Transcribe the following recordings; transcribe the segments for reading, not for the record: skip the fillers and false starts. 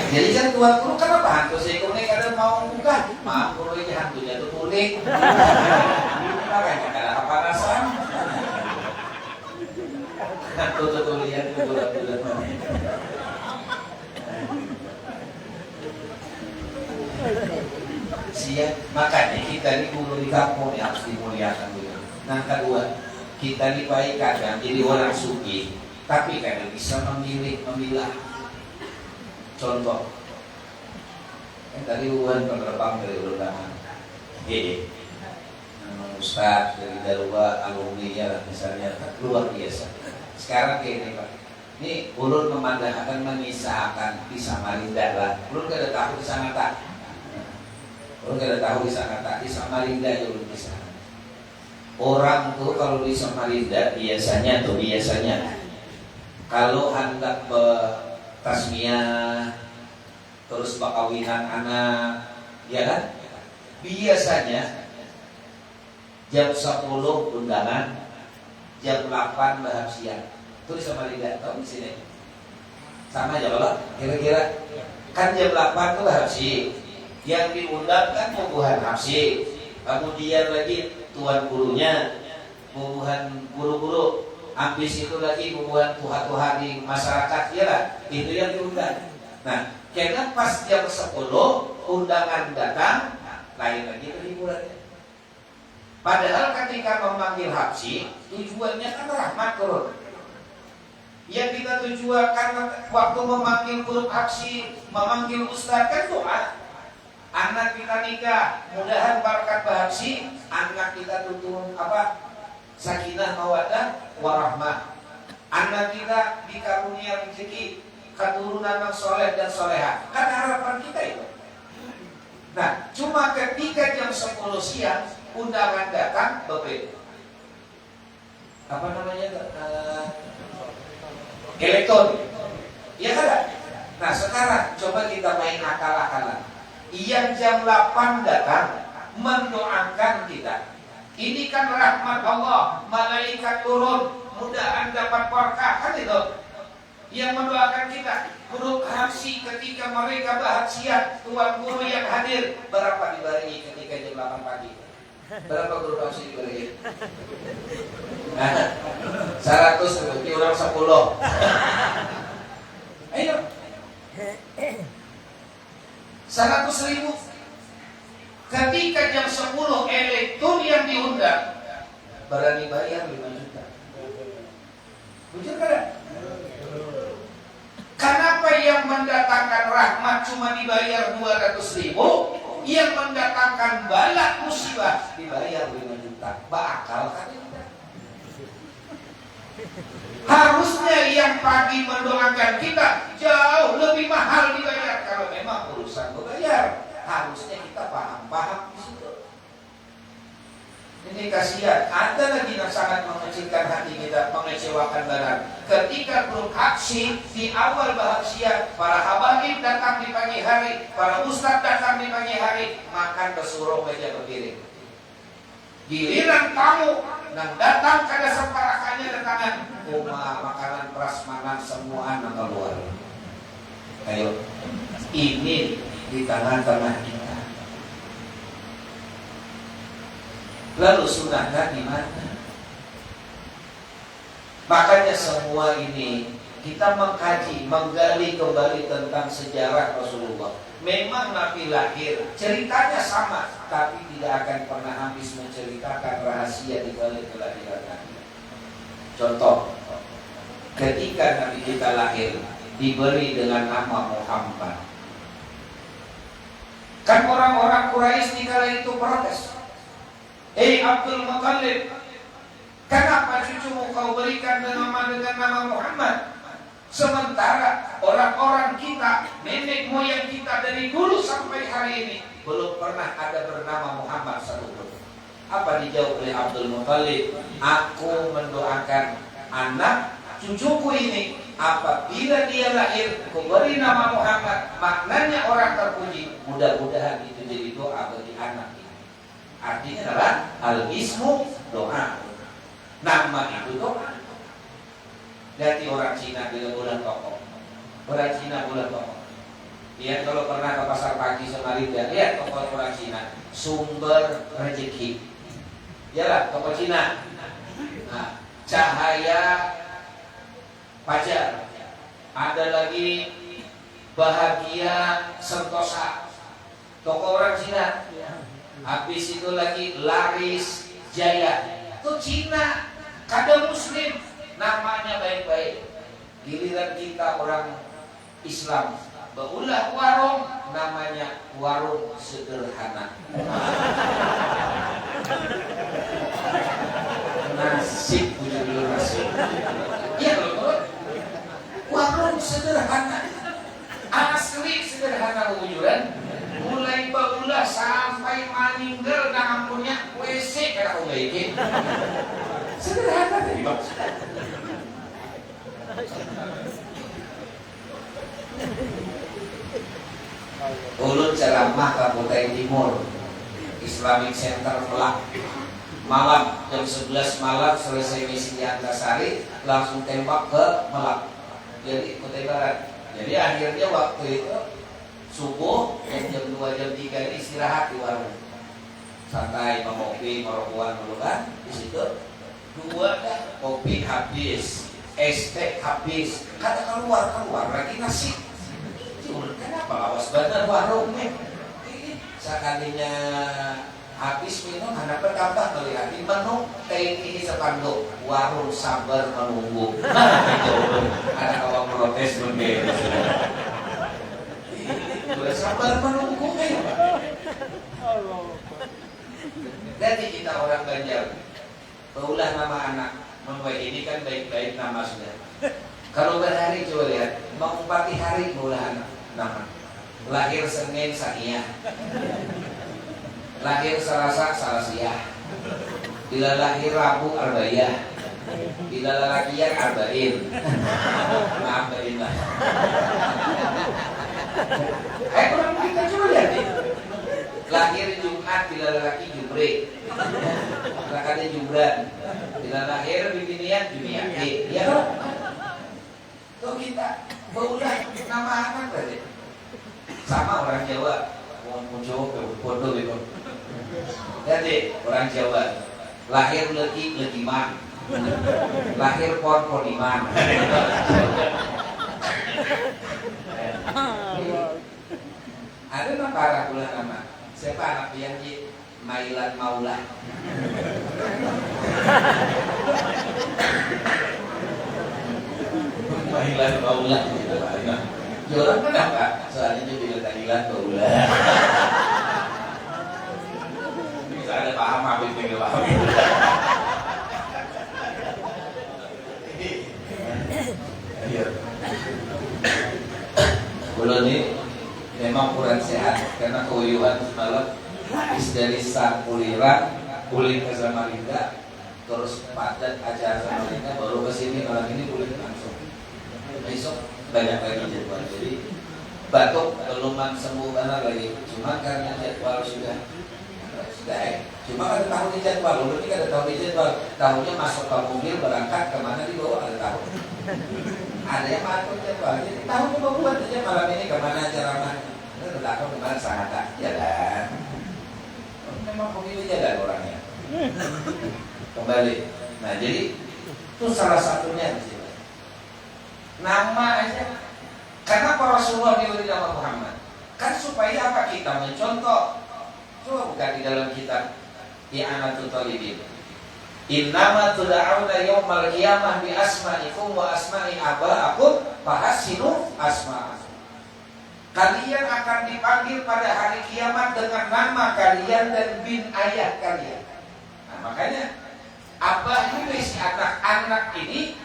Jadi kan tuan guru kenapa hantu seekornya kadang mau buka? Maaf guru ini hantunya tuh kuning. Makanya kadang kepanasan. Hantu tuh lihat tuh bulat-bulat. Siap, makanya kita ini guru di kampung ya, harus dimuliakan dulu. Nah kedua, kita ini baik kadang jadi orang suci, tapi kadang bisa memilah. Contoh, tadi Uwan penerbang dari undangan, Ustaz dari Darwa alumni ya misalnya luar biasa. Sekarang kayak ini Pak, ini ulun memandang akan mengisahkan di Samarinda lah. Ulun gak ada tahu di sana tak? Ulun gak ada tahu di sana tak? Di Samarinda ya ulun bisa. Orang tuh kalau di Samarinda biasanya kalau hendak tasmiyah terus pakawinan anak, ya kan? Biasanya jam 10 undangan, jam 8 bahas siang. Itu di Samarinda, tahu di sini? Sama aja loh, kira-kira. Kan jam 8 tuh habsi. Yang diundang kan pembuahan habsi. Kemudian lagi tuan gurunya, pembuahan guru-guru. Habis itu lagi pembuahan tuhan-tuhan di masyarakat, ya lah. Itu yang diundang. Nah, karena pas jam 10 undangan datang, lain lagi itu hiburannya. Padahal ketika memanggil habsi, tujuannya kan rahmat turun. Yang kita tujukan waktu memanggil guru habsi, memanggil ustaz kan doa. Anak kita nikah, mudahan berkat habsi, anak kita turun sakinah mawaddah warahmah. Anak kita dikarunia rezeki, keturunan yang soleh dan soleha. Kan harapan kita itu. Nah, cuma ketika jam 10 siang undangan datang, apa namanya? Elektronik. Ya kan? Nah, sekarang coba kita main akal-akalan. Yang jam 8 datang mendoakan kita. Ini kan rahmat Allah, malaikat turun, mudahan dapat berkah, kan itu. Yang mendoakan kita. Guru habsi ketika mereka bahagia, tuan guru yang hadir, berapa dibarengi ketika jam 8 pagi? Berapa guru habsi dibarengi? 100 berarti orang 10. Ayo 100.000. Ketika jam 10 elektron yang diundang, berani bayar 5 juta. Betul kan? Kenapa yang mendatangkan rahmat cuma dibayar 200.000, yang mendatangkan bala musibah dibayar 5 juta? Bakal kan? Harusnya yang pagi mendoakan kita jauh lebih mahal dibayar kalau memang urusan berbayar. Harusnya kita paham-paham di situ. Ini kasihan. Ada lagi yang sangat mengecilkan hati kita, mengecewakan badan. Ketika grup aksi di awal bahagia, para habaib datang di pagi hari, para ustadz datang di pagi hari, makan kesuruh meja berdiri. Giliran tamu yang datang kada separakannya datangan, makanan prasmanan semua anak keluar. Ayo, ini di tangan-tangan kita. Lalu sunahnya di mana? Makanya semua ini kita mengkaji, menggali kembali tentang sejarah Rasulullah. Memang Nabi lahir, ceritanya sama, tapi tidak akan pernah habis menceritakan rahasia di balik kelahiran Nabi. Contoh, ketika Nabi kita lahir, diberi dengan nama Muhammad. Kan orang-orang Quraisy di kala itu protes. Abdul Muttalib, kenapa cucumu kau berikan dengan nama Muhammad? Sementara orang-orang kita, nenek moyang kita dari dulu sampai hari ini belum pernah ada bernama Muhammad satupun. Apa dijawab oleh Abdul Muttalib? Aku mendoakan anak cucuku ini apabila dia lahir, ku beri nama Muhammad, maknanya orang terpuji. Mudah-mudahan itu jadi doa bagi anak ini. Artinya adalah al-ismu doa. Nama itu doa. Jadi orang Cina bila bulan tokoh, orang Cina bulan tokoh. Lihat kalau pernah ke pasar pagi Samarinda, lihat toko orang Cina, sumber rezeki. Yalah, toko Cina. Nah, cahaya fajar. Ada lagi bahagia sentosa. Toko orang Cina. Habis itu lagi laris jaya. Itu Cina. Kadang Muslim, namanya baik-baik. Giliran kita orang Islam, beulah warung, namanya warung sederhana. Nasib bujur nasib. Iya betul. Warung sederhana, asli sederhana wujudan. Mulai beulah sampai maninggal nang punya WC kada ubaiki. Sederhana tadi maksud. Ulun ceramah ke Kutai Timur Islamic Center Melak. Malam jam 11 malam selesai misi di Antasari, langsung tembak ke Melak. Jadi Kutai Barat. Jadi akhirnya waktu itu subuh jam 2 jam 3 ini istirahat di warung. Santai mengopi, merokokan dulu kan di situ. Dua dah kopi habis, es teh habis. Kata keluar lagi nasi. Kenapa lawas bener warungnya? Sekalinya habis minum, anak bertambah melihat di menu ini sepanduk warung sabar menunggu. Ada kawan protes berbeda. Sudah sabar menunggu kan? Jadi kita orang Banjar, beulah nama anak, membuat ini kan baik-baik nama sudah. Kalau berhari coba lihat, mau 4 hari beulah anak. Nama lahir Senin Saniyah, lahir Selasa Salasiyah, bila lahir Rabu Arba'iyah, bila lalakian Arba'in. Maaf Mbak. Kurang kita coba lihat nih. Lahir Jumat, bila lelaki Jubre, lelaki Jubran, bila lahir Bibinian Juniati. Ya kan? Tuh kita beulah nama anak tadi. Sama orang Jawa, orang Jawa bodoh itu. Jadi orang Jawa lahir Legiman, lahir Poniman. Ada nama pula nama. Siapa anak yang di Mailan Maula? Mailan Maula. Orang kenapa? Soalnya dia bilang Mailan Maula. Bisa ada paham apa itu yang paham. Iya. Bulan ini memang kurang sehat karena keuyuhan semalam habis dari Sakulira pulih ke Samarinda, terus padat acara Samarinda, baru ke sini malam ini pulih langsung. Besok banyak lagi jadwal, jadi batuk belum sembuh karena lagi, cuma karena jadwal sudah cuma ada tahu di jadwal, berarti ada tahu di jadwal, tahunya masuk ke mobil berangkat kemana dibawa ada tahu. Ada yang masuk jadwal, jadi tahu coba buat aja malam ini kemana ceramah, itu tidak tahu kemana sangat ya kan. Memang pemilu jalan orangnya. Kembali, nah jadi itu salah satunya di sini. Nama aja, karena para Rasulullah diberi nama Muhammad, kan supaya apa kita mencontoh. Coba buka di dalam kitab I'anatul Talibin. Innama tuda'auna yawmal qiyamah bi asma'ikum wa asma'i aba'akum fahassinu asma'akum. Kalian akan dipanggil pada hari kiamat dengan nama kalian dan bin ayah kalian. Nah, makanya abah ini si anak-anak ini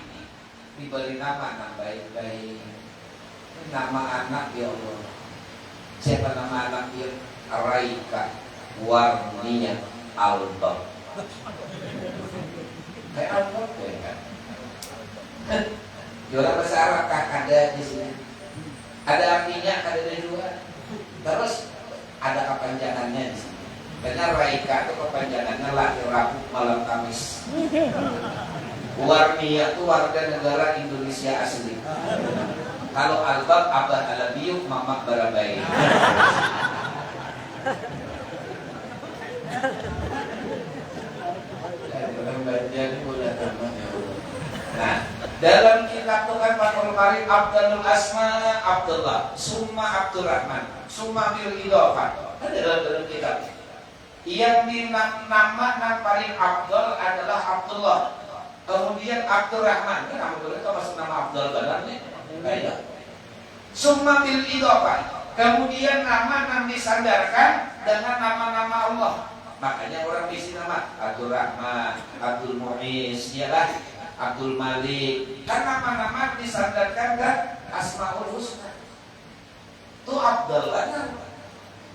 diberi nama baik-baik. Nama anak ya Allah. Siapa nama anak dia? Raika Warniya Albab. Kayak Albab ya kan? Jualan bahasa Arab kah ada di sini? Ada artinya, ada dua. Terus ada kepanjangannya di sini. Karena Raika itu kepanjangannya lahir Rabu malam Kamis. Warniya itu warga negara Indonesia asli. Kalau albab abah alabiyuk mamak barabai. Nah, dalam kitab itu kan Fathul Qarib Abdul Asma Abdullah, Summa Abdurrahman, Summa bil idhofah. Ada dalam kitab. Yang nama paling Abdul adalah Abdullah. Kemudian Abdurrahman, kan Abdullah itu masuk nama Abdul Badan nih. Baik. Summa bil idhofah. Kemudian nama disandarkan dengan nama-nama Allah. Makanya orang isi nama Abdul Rahman, Abdul Mu'iz, ya lah, Abdul Malik. Kan nama-nama disandarkan ke Asmaul Husna. Itu Abdul kan.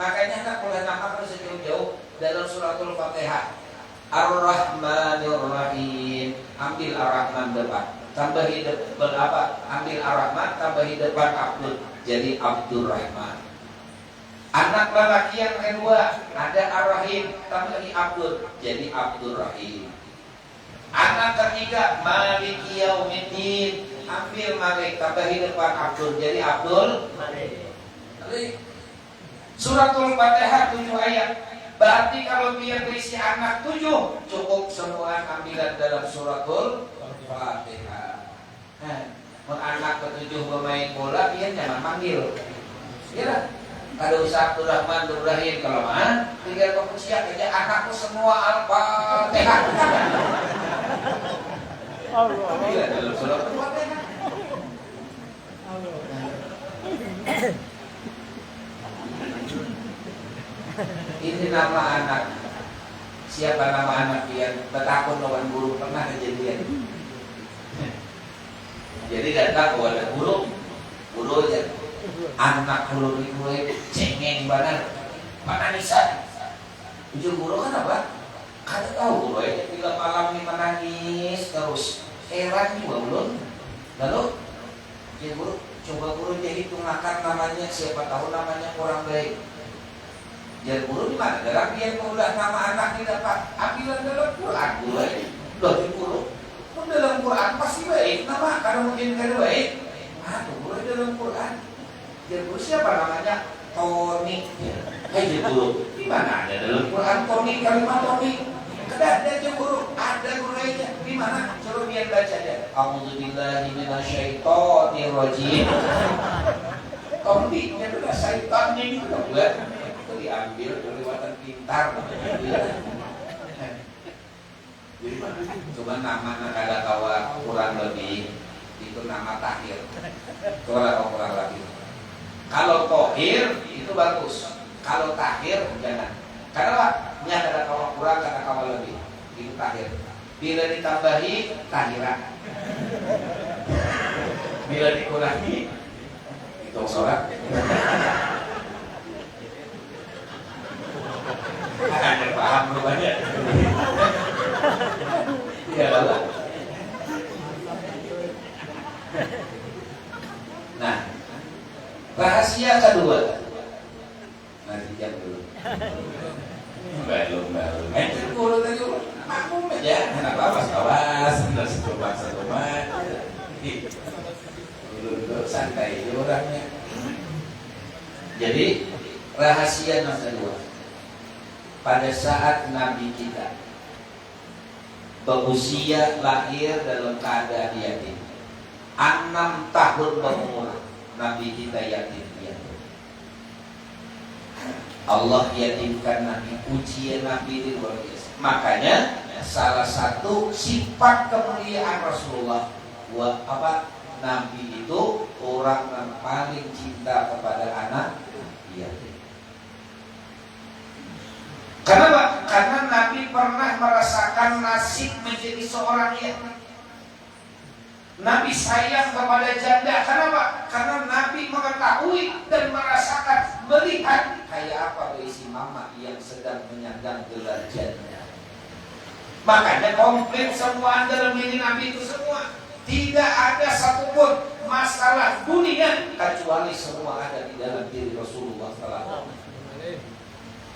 Makanya tak boleh nama harus jauh-jauh dalam suratul Fatihah. Ar-Rahmanir Rahim. Ambil Ar-Rahman depan. Tambahi depan apa? Ambil Ar-Rahman, tambahi depan Abdul. Jadi Abdul Rahman. Anak lelaki yang kedua ada Ar-Rahim, tambahi Abdul, jadi Abdul Rahim. Anak ketiga Maliki Yaumiddin, ambil Malik, tambahi depan Abdul, jadi Abdul Malik. Suratul Fatihah 7 ayat. Berarti kalau biar berisi anak 7 cukup semua ambilan dalam suratul Fatihah. Anak ke-7 bermain bola, dia jangan manggil. Ya, ada usaha Abdurrahman, Abdurrahim, kalau mah tinggal pengusia aja anakku semua Al-Fatihah. Iya, dalam surat Al-Fatihah. Ini nama anak. Siapa nama anak yang bertakun lawan guru pernah kejadian. Jadi datang kepada guru aja. Anak guru ini cengeng banget, pananisan. Ujung guru kan apa? Kata tahu guru ya, bila malam ini menangis terus, heran juga belum. Lalu, ya guru, coba guru jadi hitung-hitung namanya, siapa tahu namanya kurang baik. Jadi guru di mana? Dalam dia mengulah nama anak tidak pak, ambilan dalam Quran guru ya. Loh di guru, dalam Quran pasti baik nama, karena mungkin tidak baik. Aduh guru dalam Quran. Dia guru siapa namanya? Tony. Hei guru, di mana ada dalam Quran Tony, kalimat Tony? Kedah ada aja guru, ada guru aja. Di mana? Coba biar baca aja. A'udzubillahi minasyaitonir rajim. Tony, itu adalah syaitannya itu bukan? Itu diambil dari watan pintar. Jadi mana? Cuma nama ada kawa kurang lebih itu nama tahir. Kurang lebih. Kalau tohir itu bagus. Kalau tahir jangan. Karena apa? Ini ada kawa kurang, ada kawa lebih. Itu tahir. Bila ditambahi tahiran. Bila dikurangi itu sholat. Ada paham rupanya. Iya lah. Nah, rahasia kedua. Nanti jam dulu. Belum. Itu dulu tadi makmum aja. Kenapa awas, terus satu dulu santai orangnya. Jadi rahasia yang kedua. Pada saat Nabi kita berusia lahir dalam keadaan yatim, 6 tahun berumur, Nabi kita yatim. Allah yatimkan Nabi, ujian Nabi di luar biasa. Makanya salah satu sifat kemuliaan Rasulullah, Nabi itu orang yang paling cinta kepada anak yatim. Kenapa? Karena Nabi pernah merasakan nasib menjadi seorang yatim. Nabi sayang kepada janda. Kenapa? Karena Nabi mengetahui dan merasakan, melihat kayak apa kondisi mama yang sedang menyandang gelar janda. Makanya komplit semua dalam diri Nabi itu semua. Tidak ada satupun masalah dunia kecuali semua ada di dalam diri Rasulullah SAW.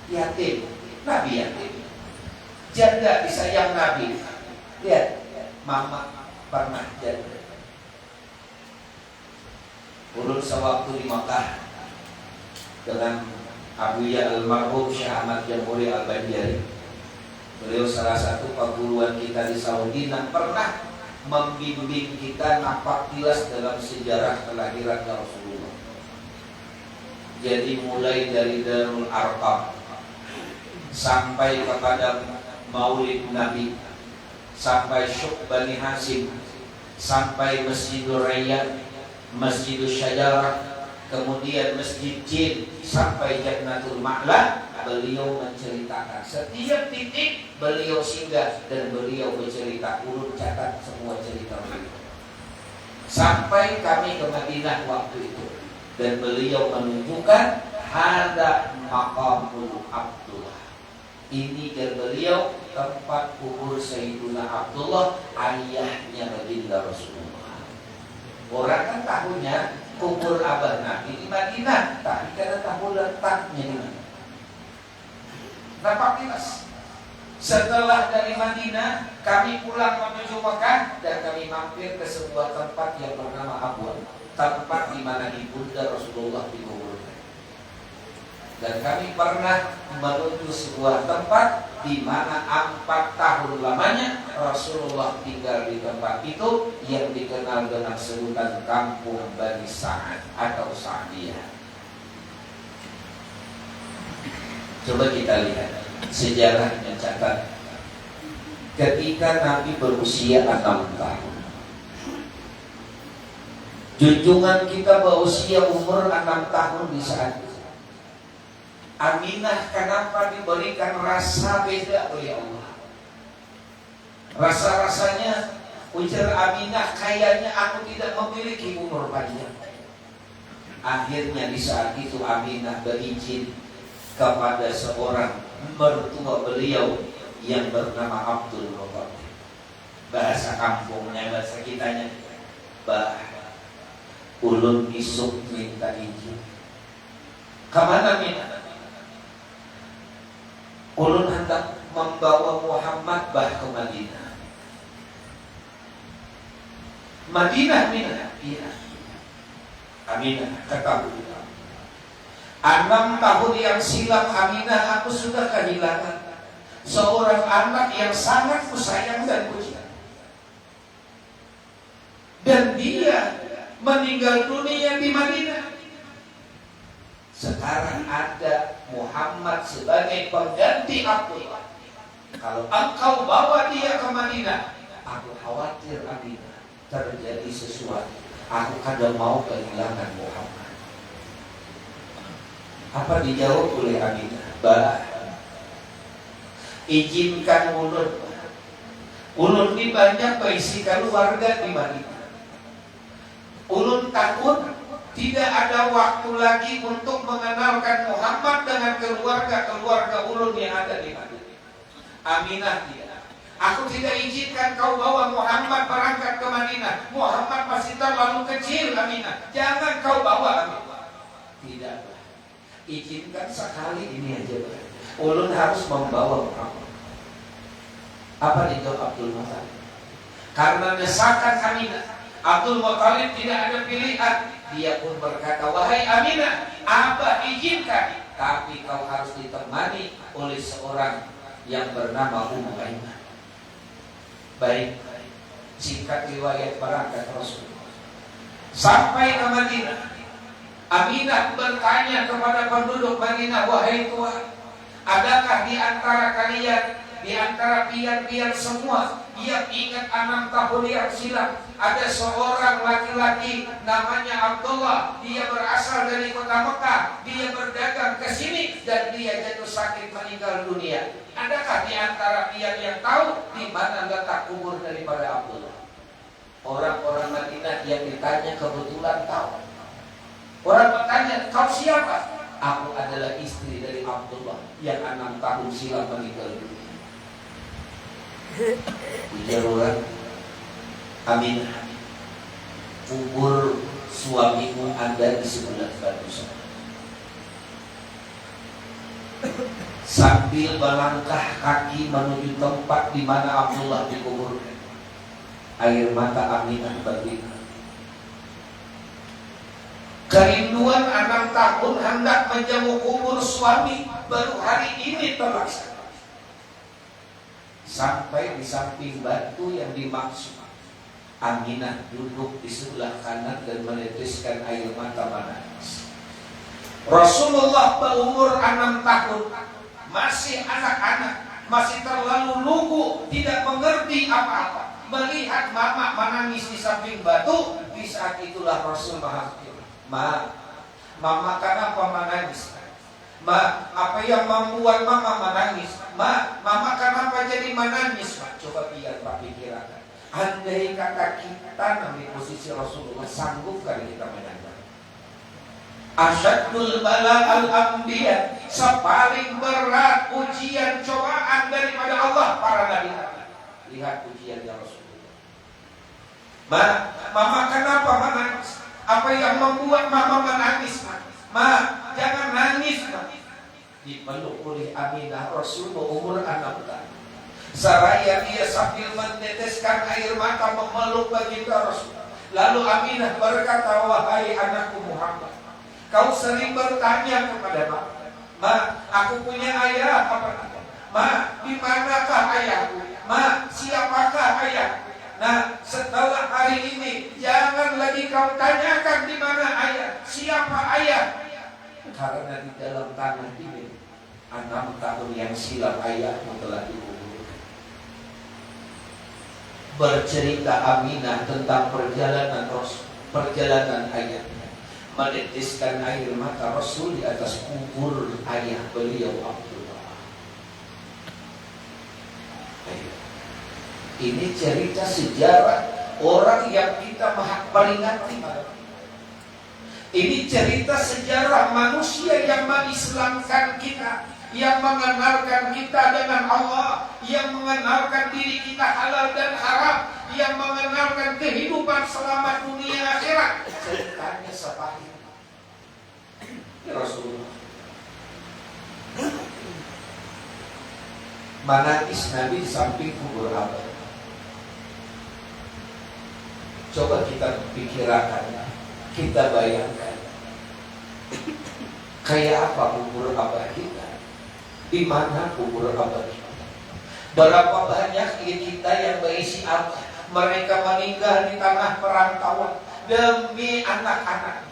Yatim, Nabi yatim. Janda disayang Nabi. Lihat, mama pernah janda. Ulun sewaktu di Makkah dengan Abuya almarhum Syekh Ahmad Jamhuri Al-Banjari. Beliau salah satu perguruan kita di Saudi yang pernah membimbing kita nampak jelas dalam sejarah kelahiran Rasulullah. Jadi mulai dari Darul Arqam sampai kepada Maulid Nabi, sampai Syuk Bani Hasim, sampai Masjidul Raya, Masjidul Syajarah, kemudian Masjid Jin, sampai Jannatul Ma'la. Beliau menceritakan setiap titik beliau singgah dan beliau bercerita. Ulun catat semua cerita beliau sampai kami ke Madinah waktu itu, dan beliau menunjukkan hada maqamul Abdullah. Ini dan beliau tempat kubur Sayyiduna Abdullah, ayahnya baginda Rasulullah. Orang kan tahunya kubur abah Nabi di Madinah, tapi karena tahu letaknya di mana. Nampak jelas. Setelah dari Madinah, kami pulang menuju Mekah dan kami mampir ke sebuah tempat yang bernama Abwan, tempat di mana ibunda Rasulullah dikuburkan. Dan kami pernah menuju sebuah tempat di mana 4 tahun lamanya Rasulullah tinggal di tempat itu yang dikenal dengan sebutan Kampung Bani Sa'ad atau Sa'diyah. Coba kita lihat sejarah mencatat ketika Nabi berusia 6 tahun. Junjungan kita berusia umur 6 tahun di saat itu. Aminah kenapa diberikan rasa beda oleh Allah? Rasa-rasanya ujar Aminah, kayaknya aku tidak memiliki umur panjang. Akhirnya di saat itu Aminah berizin kepada seorang mertua beliau yang bernama Abdul Muthalib. Bahasa kampungnya, bahasa kitanya, bah ulun isuk minta izin. Kemana Minah? Ulun hendak membawa Muhammad bah ke Madinah. Madinah Minah? Iya. Aminah ketahui 6 tahun yang silam Aminah aku sudah kehilangan seorang anak yang sangat kusayang dan kucinta. Dan dia meninggal dunia di Madinah. Sekarang ada Muhammad sebagai pengganti Abdullah. Kalau engkau bawa dia ke Madinah, aku khawatir Aminah terjadi sesuatu. Aku kadang mau kehilangan Muhammad. Apa dijawab oleh Aminah? Bah, izinkan ulun. Ulun ini banyak berisi keluarga di Madinah. Ulun takut tidak ada waktu lagi untuk mengenalkan Muhammad dengan keluarga-keluarga ulun yang ada di Madinah. Aminah tidak. Aku tidak izinkan kau bawa Muhammad berangkat ke Madinah. Muhammad masih terlalu kecil Aminah. Jangan kau bawa Aminah. Tidak. Izinkan sekali ini aja. Ulun harus membawa Muhammad. Apa dijawab Abdul Muthalib? Karena desakan Aminah, Abdul Muthalib tidak ada pilihan. Dia pun berkata, wahai Aminah, Abah izinkan, tapi kau harus ditemani oleh seorang yang bernama Ummu Aiman. Baik, singkat riwayat berangkat Rasulullah sampai ke Madinah. Aminah bertanya kepada penduduk Madinah, wahai Tuhan, adakah di antara kalian, di antara pian-pian semua yang ingat 6 tahun yang silam ada seorang laki-laki namanya Abdullah, dia berasal dari kota Mekah, dia berdagang ke sini dan dia jatuh sakit meninggal dunia. Adakah di antara pian yang tahu di mana letak kubur daripada Abdullah? Orang-orang Madinah yang ditanya kebetulan tahu. Orang bertanya, kau siapa? Aku adalah istri dari Abdullah yang 6 tahun silam meninggal dunia. Ujar orang, Aminah, kubur suamimu ada di sebelah batu sana. Sambil melangkah kaki menuju tempat di mana Abdullah dikuburkan, air mata Aminah berlinang. Kerinduan 6 tahun hendak menjenguk kubur suami baru hari ini terlaksana. Sampai di samping batu yang dimaksud, Aminah duduk di sebelah kanan dan meneteskan air mata menangis. Rasulullah berumur 6 tahun, masih anak-anak, masih terlalu lugu, tidak mengerti apa-apa. Melihat mama menangis di samping batu, di saat itulah Rasul menghakimi. Mama kenapa menangis? Apa yang membuat mama menangis? Mama kenapa jadi menangis? Coba biar Pak pikirkan. Andai kata kita di posisi Rasulullah, sanggupkah kita menangis? Asyadul bala al-anbiya, sepaling berat ujian cobaan daripada Allah para nabi. Lihat ujiannya Rasulullah. Mama kenapa menangis? Apa yang membuat mama menangis? Jangan nangis. Dipeluk oleh Aminah, Rasul berumur 6 tahun. Seraya dia sambil meneteskan air mata memeluk baginda Rasul. Lalu Aminah berkata, wahai anakku Muhammad, kau sering bertanya kepada aku punya ayah apa? Di manakah ayahku? Siapakah ayahku? Nah, setelah hari ini jangan lagi kau tanyakan di mana ayah, siapa ayah. Karena di dalam tanah ini 6 tahun yang silam ayahmu telah dikubur. Bercerita Aminah tentang perjalanan ayahnya, meneteskan air mata Rasul di atas kubur ayah beliau Abdullah. Ini cerita sejarah orang yang kita peringati. Ini cerita sejarah manusia yang mengislamkan kita, yang mengenalkan kita dengan Allah, yang mengenalkan diri kita halal dan haram, yang mengenalkan kehidupan selama dunia akhirat. Ceritanya sepahit. Ya Rasulullah, menangis Nabi di samping kubur Abah. Coba kita pikirkan, kita bayangkan, kayak apa kubur Abah kita? Di mana kubur Abah kita? Berapa banyak kita yang berisi Abah? Mereka meninggal di tanah perantauan demi anak-anak.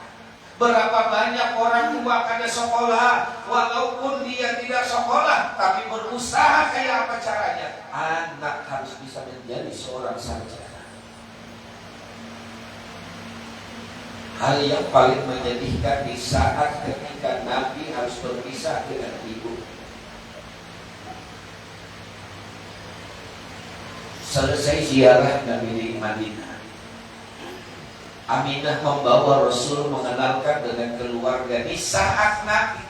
Berapa banyak orang tua kada sekolah, walaupun dia tidak sekolah, tapi berusaha kayak apa caranya? Anak harus bisa menjadi seorang sarjana. Hal yang paling menyedihkan di saat ketika Nabi harus berpisah dengan ibu. Selesai ziarah Nabi di Madinah, Aminah membawa Rasul mengenalkan dengan keluarga. Di saat Nabi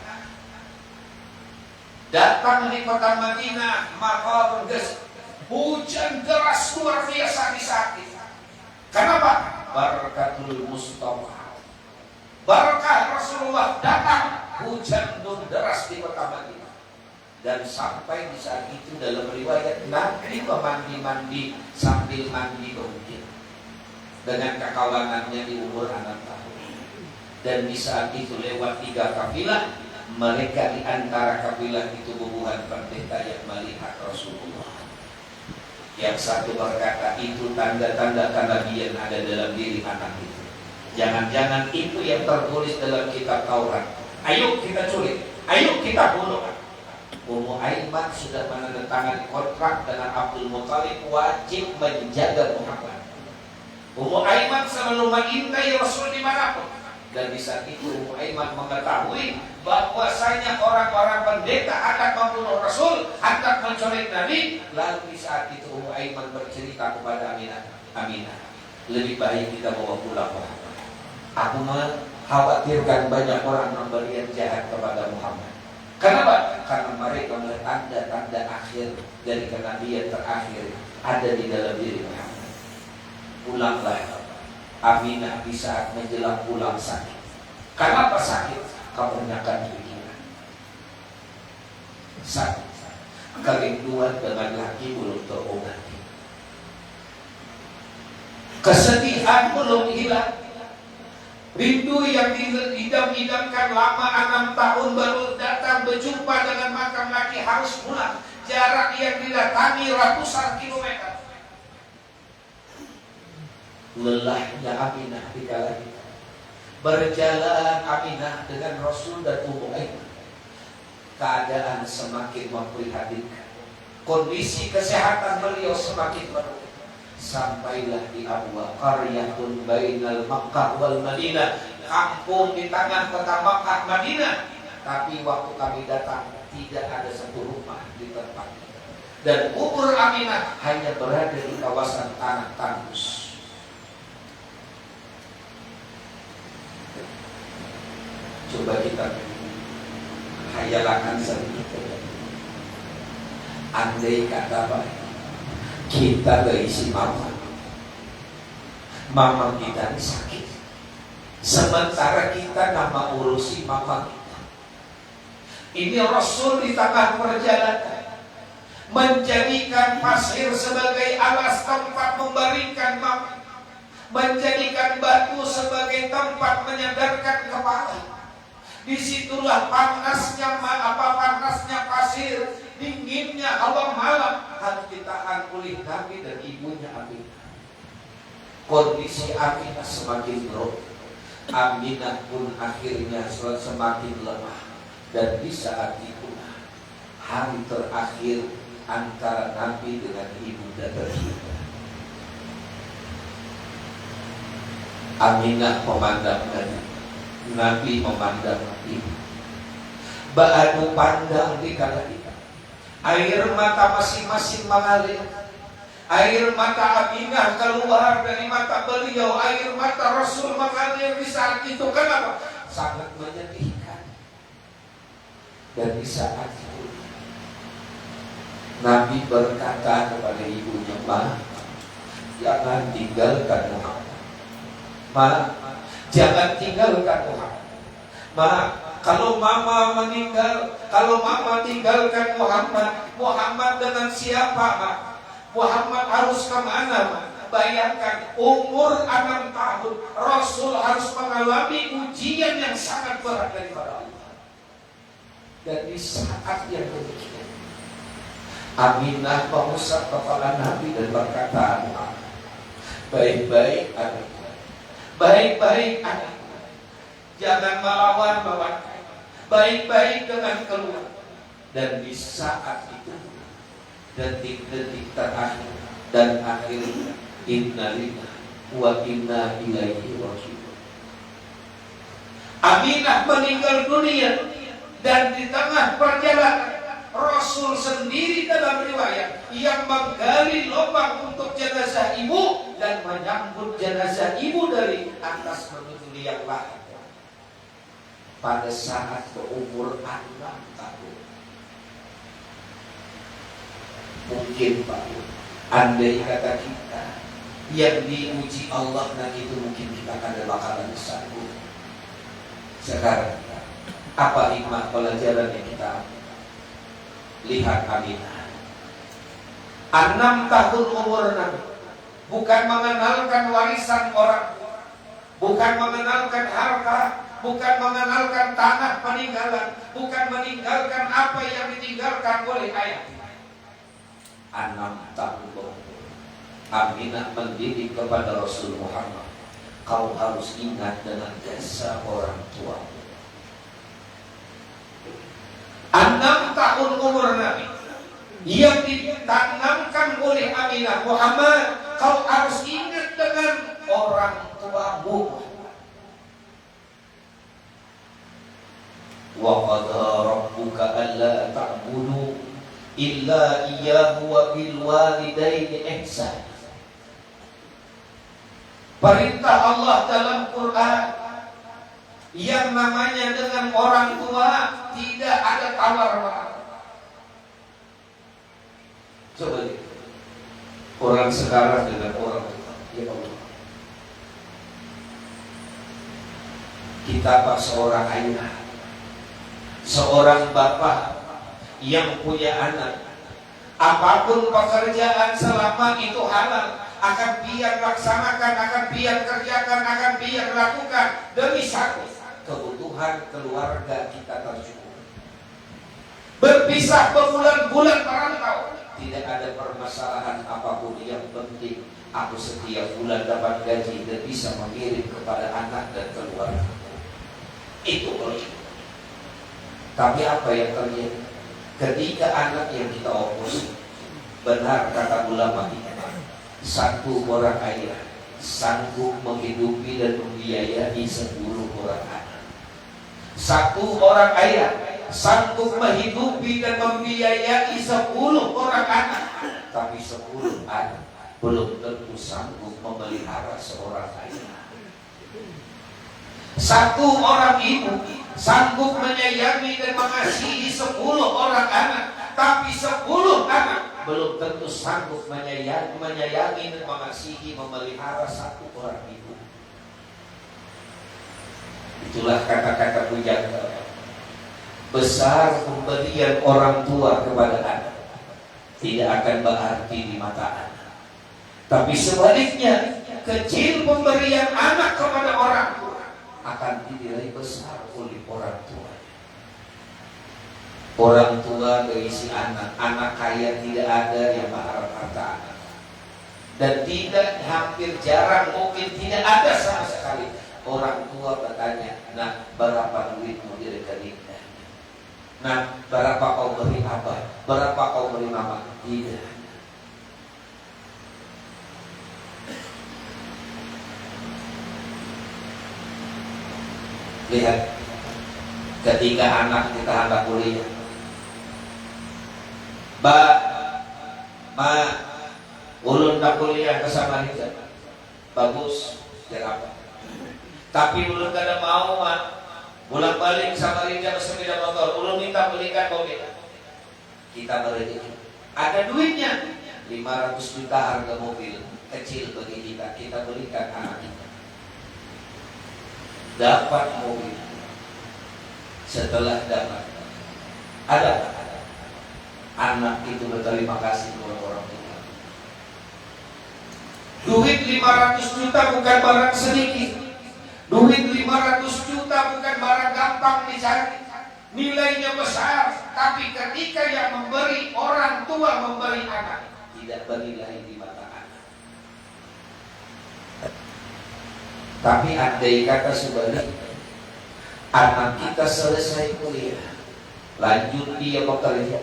datang di kota Madinah, maka hujan deras luar biasa di saat itu. Kenapa? Barakatul Mustafa, barakah Rasulullah datang, hujan deras di kota Madinah. Dan sampai di saat itu dalam riwayat Nabi mandi sambil mandi berhujung dengan kekawanannya di umur 6 tahun. Dan di saat itu lewat 3 kafilah, mereka di antara kafilah itu bubuhan pendeta yang melihat Rasulullah. Yang satu berkata, itu tanda-tanda kenabian ada dalam diri anak itu. Jangan-jangan itu yang tertulis dalam kitab Taurat. Ayo kita culik, ayo kita bunuh. Ummu Aiman sudah menandatangani kontrak dengan Abdul Muthalib wajib menjaga Muhammad. Ummu Aiman selalu mengintai Rasul dimanapun. Dan di saat itu Ummu Aiman mengetahui bahwasanya orang-orang pendeta akan membunuh Rasul, akan menculik Nabi. Lalu di saat itu Ummu Aiman bercerita kepada Aminah, lebih baik kita bawa pulang Muhammad. Aku mengkhawatirkan banyak orang memberikan jahat kepada Muhammad. Kenapa? Karena mereka melihat tanda-tanda akhir dari kenabian terakhir ada di dalam diri Muhammad. Pulanglah Aminah di saat menjelang pulang sakit. Kenapa sakit? Kebanyakan pikiran. Sakit. Kerinduan dengan laki belum terobati. Kesedihan belum hilang. Rindu yang diidam-idamkan lama 6 tahun baru datang berjumpa dengan makam laki harus pulang. Jarak yang didatangi ratusan kilometer. Lelahnya Aminah di kala itu. Berjalan Aminah dengan Rasul dan Ummu Aiman. Keadaan semakin memprihatinkan. Kondisi kesehatan beliau semakin menurun. Sampailah di Abwa qaryatun bainal Makkah wal Madinah, kampung di tengah kota Makkah Madinah. Tapi waktu kami datang tidak ada satu rumah di tempat itu. Dan kubur Aminah hanya berada di kawasan tanah tandus. Coba kita hayalkan sedikit. Andai kata baik, kita berisi mama kita sakit, sementara kita nama urusi mama kita. Ini Rasul di tengah perjalanan menjadikan pasir sebagai alas tempat membaringkan mama, menjadikan batu sebagai tempat menyandarkan kepala. Disitulah panasnya pasir, dinginnya hawa malam harus ditahan oleh Nabi dan ibunya Aminah. Kondisi Aminah semakin drop. Aminah pun akhirnya semakin lemah. Dan di saat itulah hari terakhir antara Nabi dengan ibunda tercinta. Aminah memandang Nabi memandang ibu. Ba'adu pandang di kala itu. Air mata masing-masing mengalir. Air mata Aminah keluar dari mata beliau. Air mata Rasul mengalir di saat itu. Kenapa? Sangat menyedihkan. Dan di saat itu Nabi berkata kepada ibunya, "Ma, jangan tinggalkan Muhammad. Ma, jangan tinggalkan Muhammad. Ma, kalau mama meninggal, kalau mama tinggalkan Muhammad dengan siapa, Ma? Muhammad harus kemana, Ma? Bayangkan umur 6 tahun Rasul harus mengalami ujian yang sangat berat daripada Allah. Dan di saat yang demikian Aminah mengusap kepala Nabi dan berkata, "Baik-baik anak, baik-baik anak, jangan melawan bawakan, baik-baik dengan keluar." Dan di saat itu detik-detik terakhir dan akhirnya, innalillahi wa inna ilaihi raji'un. Aminah meninggal dunia. Dan di tengah perjalanan Rasul sendiri dalam riwayat yang menggali lubang untuk jenazah ibu dan menyambut jenazah ibu dari atas menuju liang lahat. Pada saat berumur 6 tahun. Mungkin Pak, andai kata kita yang diuji Allah dan itu mungkin kita akan bakalan sanggup. Sekarang apa hikmah pelajaran yang kita lihat Aminah? 6 tahun umur Nabi, bukan mengenalkan warisan orang, bukan mengenalkan harta, bukan mengenalkan tanah peninggalan, bukan meninggalkan apa yang ditinggalkan oleh ayah. 6 tahun umur Aminah mendidik kepada Rasul Muhammad, kau harus ingat dengan jasa orang tua. 6 tahun umur Nabi yang ditanamkan oleh Aminah, Muhammad, kau harus ingat dengan orang tuamu. Wa qadha rabbuka alla ta'budu illa iyyahu wa bil walidaini ihsan. Perintah Allah dalam Quran yang namanya dengan orang tua tidak ada tawar-menawar. Coba lihat orang sekarang dengan orang tua, ya Allah. Kita seorang ayah, seorang bapak yang punya anak, apapun pekerjaan selama itu halal, akan pian laksanakan, akan pian kerjakan, akan pian lakukan demi satu, kebutuhan keluarga kita tercukupi. Berpisah berbulan-bulan merantau, tidak ada permasalahan apapun, yang penting aku setiap bulan dapat gaji dan bisa mengirim kepada anak dan keluarga. Itu kalau. Tapi apa yang terjadi ketika anak yang kita opos, benar kata ulama kita, satu orang ayah sanggup menghidupi dan membiayai 10 orang anak. Satu orang ayah sanggup menghidupi dan membiayai 10 orang anak. Tapi 10 anak belum tentu sanggup memelihara seorang ayah. Satu orang ibu sanggup menyayangi dan mengasihi 10 orang anak, tapi 10 anak belum tentu sanggup menyayangi dan mengasihi, memelihara satu orang ibu. Itulah kata-kata pujangga. Besar pemberian orang tua kepada anak tidak akan berarti di mata anak, tapi sebaliknya kecil pemberian anak kepada orang tua akan dinilai besar oleh orang tua. Orang tua berisi anak, anak kaya tidak ada yang mengharap harta anak, dan tidak, hampir jarang, mungkin tidak ada sama sekali orang tua bertanya, nah berapa duitmu di rekening? Nah berapa kau beri abah? Berapa kau beri mama? Tidak. Lihat, ketika anak kita hendak kuliah, ulun tak kuliah ke Samarinda, bagus, dan apa? Tapi ulun kada mau pulang balik Samarinda bersepeda motor, ulun minta belikan mobil. Kita berani, ada duitnya, 500 juta harga mobil, kecil bagi kita, kita belikan anak kita. Dapat mobil. Setelah dapat, ada anak itu berterima kasih kepada orang tua. Duit 500 juta bukan barang sedikit. Duit 500 juta bukan barang gampang dicari. Nilainya besar, tapi ketika yang memberi, orang tua memberi anak, tidak bernilai di mata anak. Tapi andai kata sebaliknya, anak kita selesai kuliah, lanjut dia bekerja,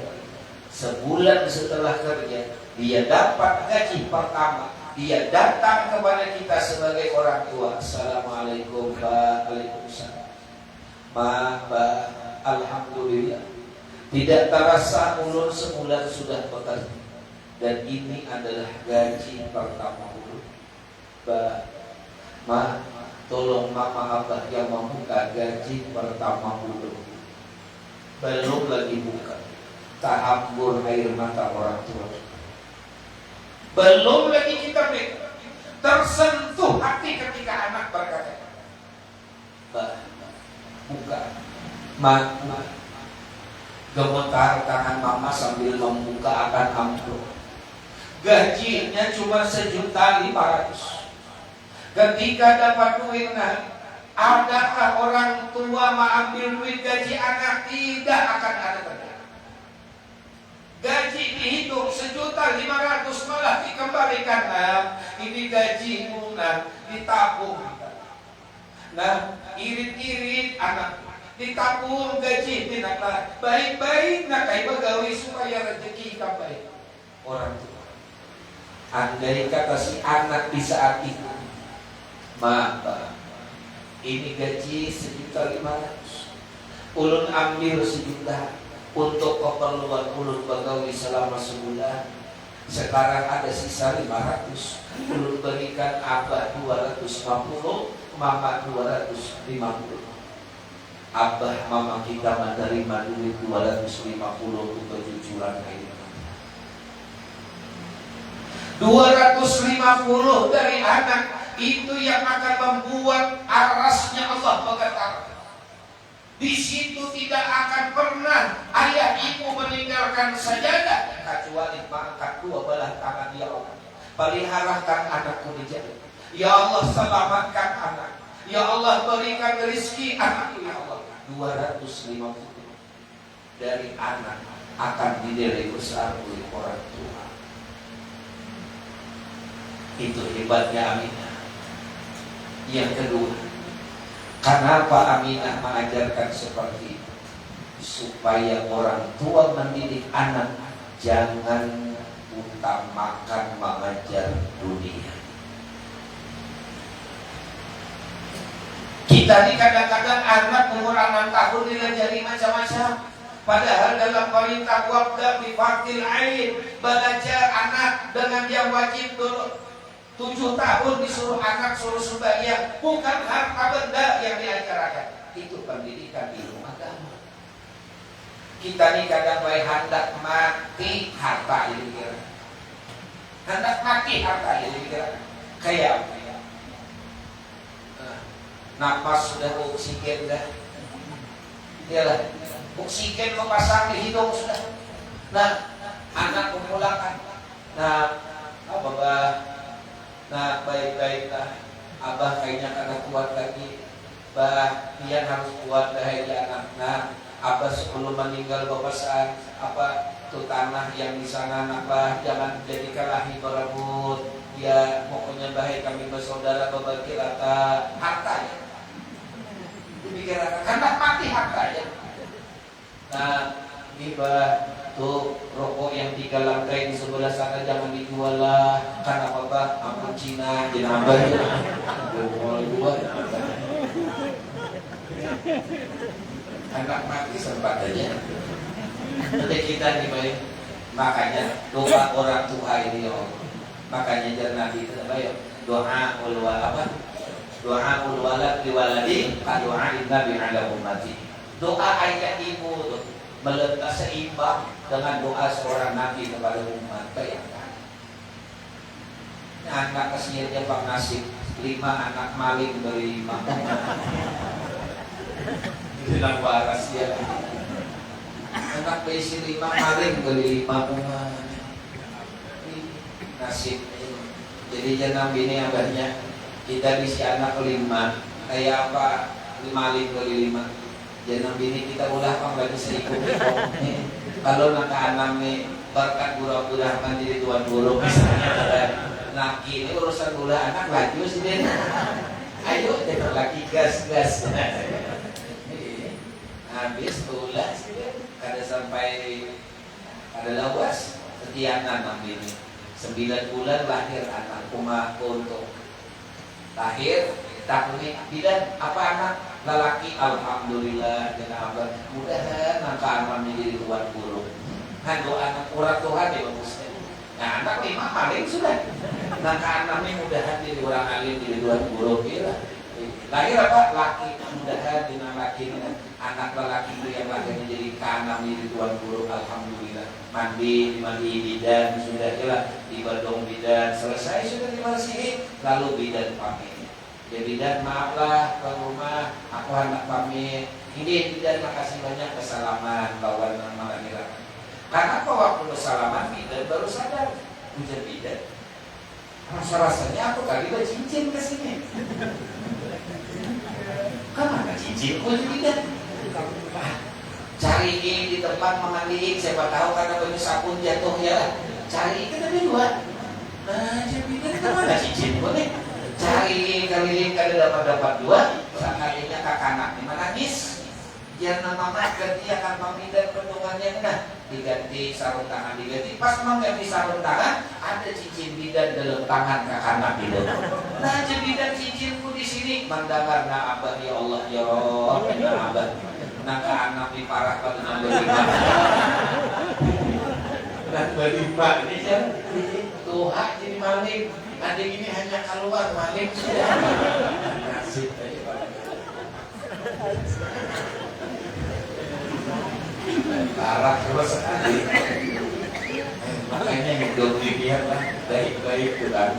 sebulan setelah kerja dia dapat gaji pertama, dia datang kepada kita sebagai orang tua, assalamualaikum Pak, waalaikumsalam, Pak, alhamdulillah, tidak terasa ulun sebulan sudah bekerja, dan ini adalah gaji pertama ulun. Tolong mama abah yang membuka gaji pertama ulun. Belum lagi buka, tak hambur air mata orang tua. Belum lagi kita tersentuh hati ketika anak berkata, buka. Gemetar tangan mama sambil membuka akan amplop. Gajinya cuma 1.500.000. Ketika dapat duit, adakah orang tua mengambil duit gaji anak? Tidak akan ada terjadi. Gaji dihitung 1.500.000 malah dikembalikan. Ini gajimu, ditabung. Irit-irit anak ditabung gaji pinaklah. Baik-baik kayak pegawai supaya rezeki baik. Orang tua. Andai kata si anak di saat itu, ini gaji 1.500.000, ulun ambil 1 juta untuk keperluan ulun pegawai selama sebulan. Sekarang ada sisa 500, ulun berikan abah 250, mama 250. Abah mama kita menerima duit 250 untuk kejujuran air. 250 dari anak itu yang akan membuat arasnya Allah bergetar. Di situ tidak akan pernah ayah ibu meninggalkan sajadah kecuali mengangkat 2 belah tangan dia Allah. peliharakan anakku di jalan. Ya Allah, selamatkan anak. Ya Allah, berikan rezeki anakku. Ya Allah, 250 dari anak akan didelai besar oleh orang tua. Itu hebatnya Aminah. Yang kedua, kenapa Aminah mengajarkan seperti itu? Supaya orang tua mendidik anak jangan utamakan mengajar dunia. Kita ini kadang-kadang anak umur 6 tahun diajari macam-macam. Padahal dalam perintah wabda bifardil ain, belajar anak dengan yang wajib dulu. 7 tahun disuruh anak suruh sembahyang, bukan harta benda yang diajarkan. Itu pendidikan ilmu agama. Kita ini kadang baik hendak mati harta ini kira. Hendak mati harta ini kira. Kayak apa ya? Napas sudah, oksigen dah. Iyalah, oksigen memasang di hidung sudah. Nah, anak memulakan. Nah, apa bah? Nah, baik-baiklah. Abah kayaknya kagak kuat lagi. Bah, dia harus kuat dah anak. Nah, Abah sebelum meninggal bapak saat apa tuh tanah yang di sana Abah jangan jadikanlah berebut. Ya, pokoknya baik kami bersaudara berbagi rata hartanya. Dipikirkan karena mati hartanya. Nah, Bah tuh rokok yang 3 lantai di sebelah sana jangan dijual lah. Karena apa? Ampun Cina, jenabah ya. Jual. Anak mati sempat aja. Jadi kita nih baik. Makanya doa orang tua ini ya. Makanya jangan Nabi itu baik. Doa ulwa apa? Doa ulwalad liwaladi, doa Nabi ala ummati. Doa ayah ibu tuh meletak seimbang dengan doa seorang nabi kepada umat. Bayangkan anak kasihannya Pak Nasib 5 anak maling dari 5 bilang waras dia. Anak berisi 5 maling dari 5 nasib. Jadi jangan bini abahnya kita bisi anak 5 kayak apa 5 maling dari 5. Jangan bini kita ulah pang lagi serikut. Kalau nak anak nih berkat budak-budak kan jadi tuan burung misalnya. Nah ini urusan ulah anak lagi sih dia. Ayo jangan lagi gas. Habis ulah sih dia. Kada sampai ada lawas setiap anak ini 9 bulan lahir anak kuma untuk lahir tak punya bidan apa anak lelaki alhamdulillah dan abad mudahan angka amannya jadi tuan burung. Kan doa anak urat Tuhan ya bagusnya. Nah anak 5 paling sudah. Angka anaknya mudahan jadi orang alim jadi tuan burung gila. Lahir apa laki mudahan dengan laki anak lelaki itu yang lahirnya jadi kanam jadi tuan burung alhamdulillah. Mandi bidan sudah jelas dibadong bidan selesai sudah dibersihin lalu bidan pamit. Ya bidan maaflah ke rumah aku hendak pamit. Ini bidan makasih banyak kesalaman bawaan nama akhirat. Karena apa waktu kesalaman bidan baru sadar hujan bidan. Rasanya aku tadi udah cincin ke sini. Kemana cincinku di bidan? Cariin di tempat memandiin siapa tahu karena baju sabun jatuh ya. Cari kan ada 2. Nah bidan kemana cincinku nih? Cari keliling kada dapat 2 sekalinya kakak anak menangis biar nama mak ganti akan pemindah pendungannya nah diganti sarung tangan diganti pas mau ganti sarung tangan ada cincin bidan dalam tangan kakak anak bidan. Nah bidan cincinku di sini mendengar na abah ya Allah ya Roh na abah nah ke anak di parah pada nambah 5 nambah 5 ini kan Tuhan jadi maling. Adik ini hanya keluar maling sudah. Nasib aja Pak. Parah terus sekali. Makanya hidup dilihat lah baik-baik Tuhan.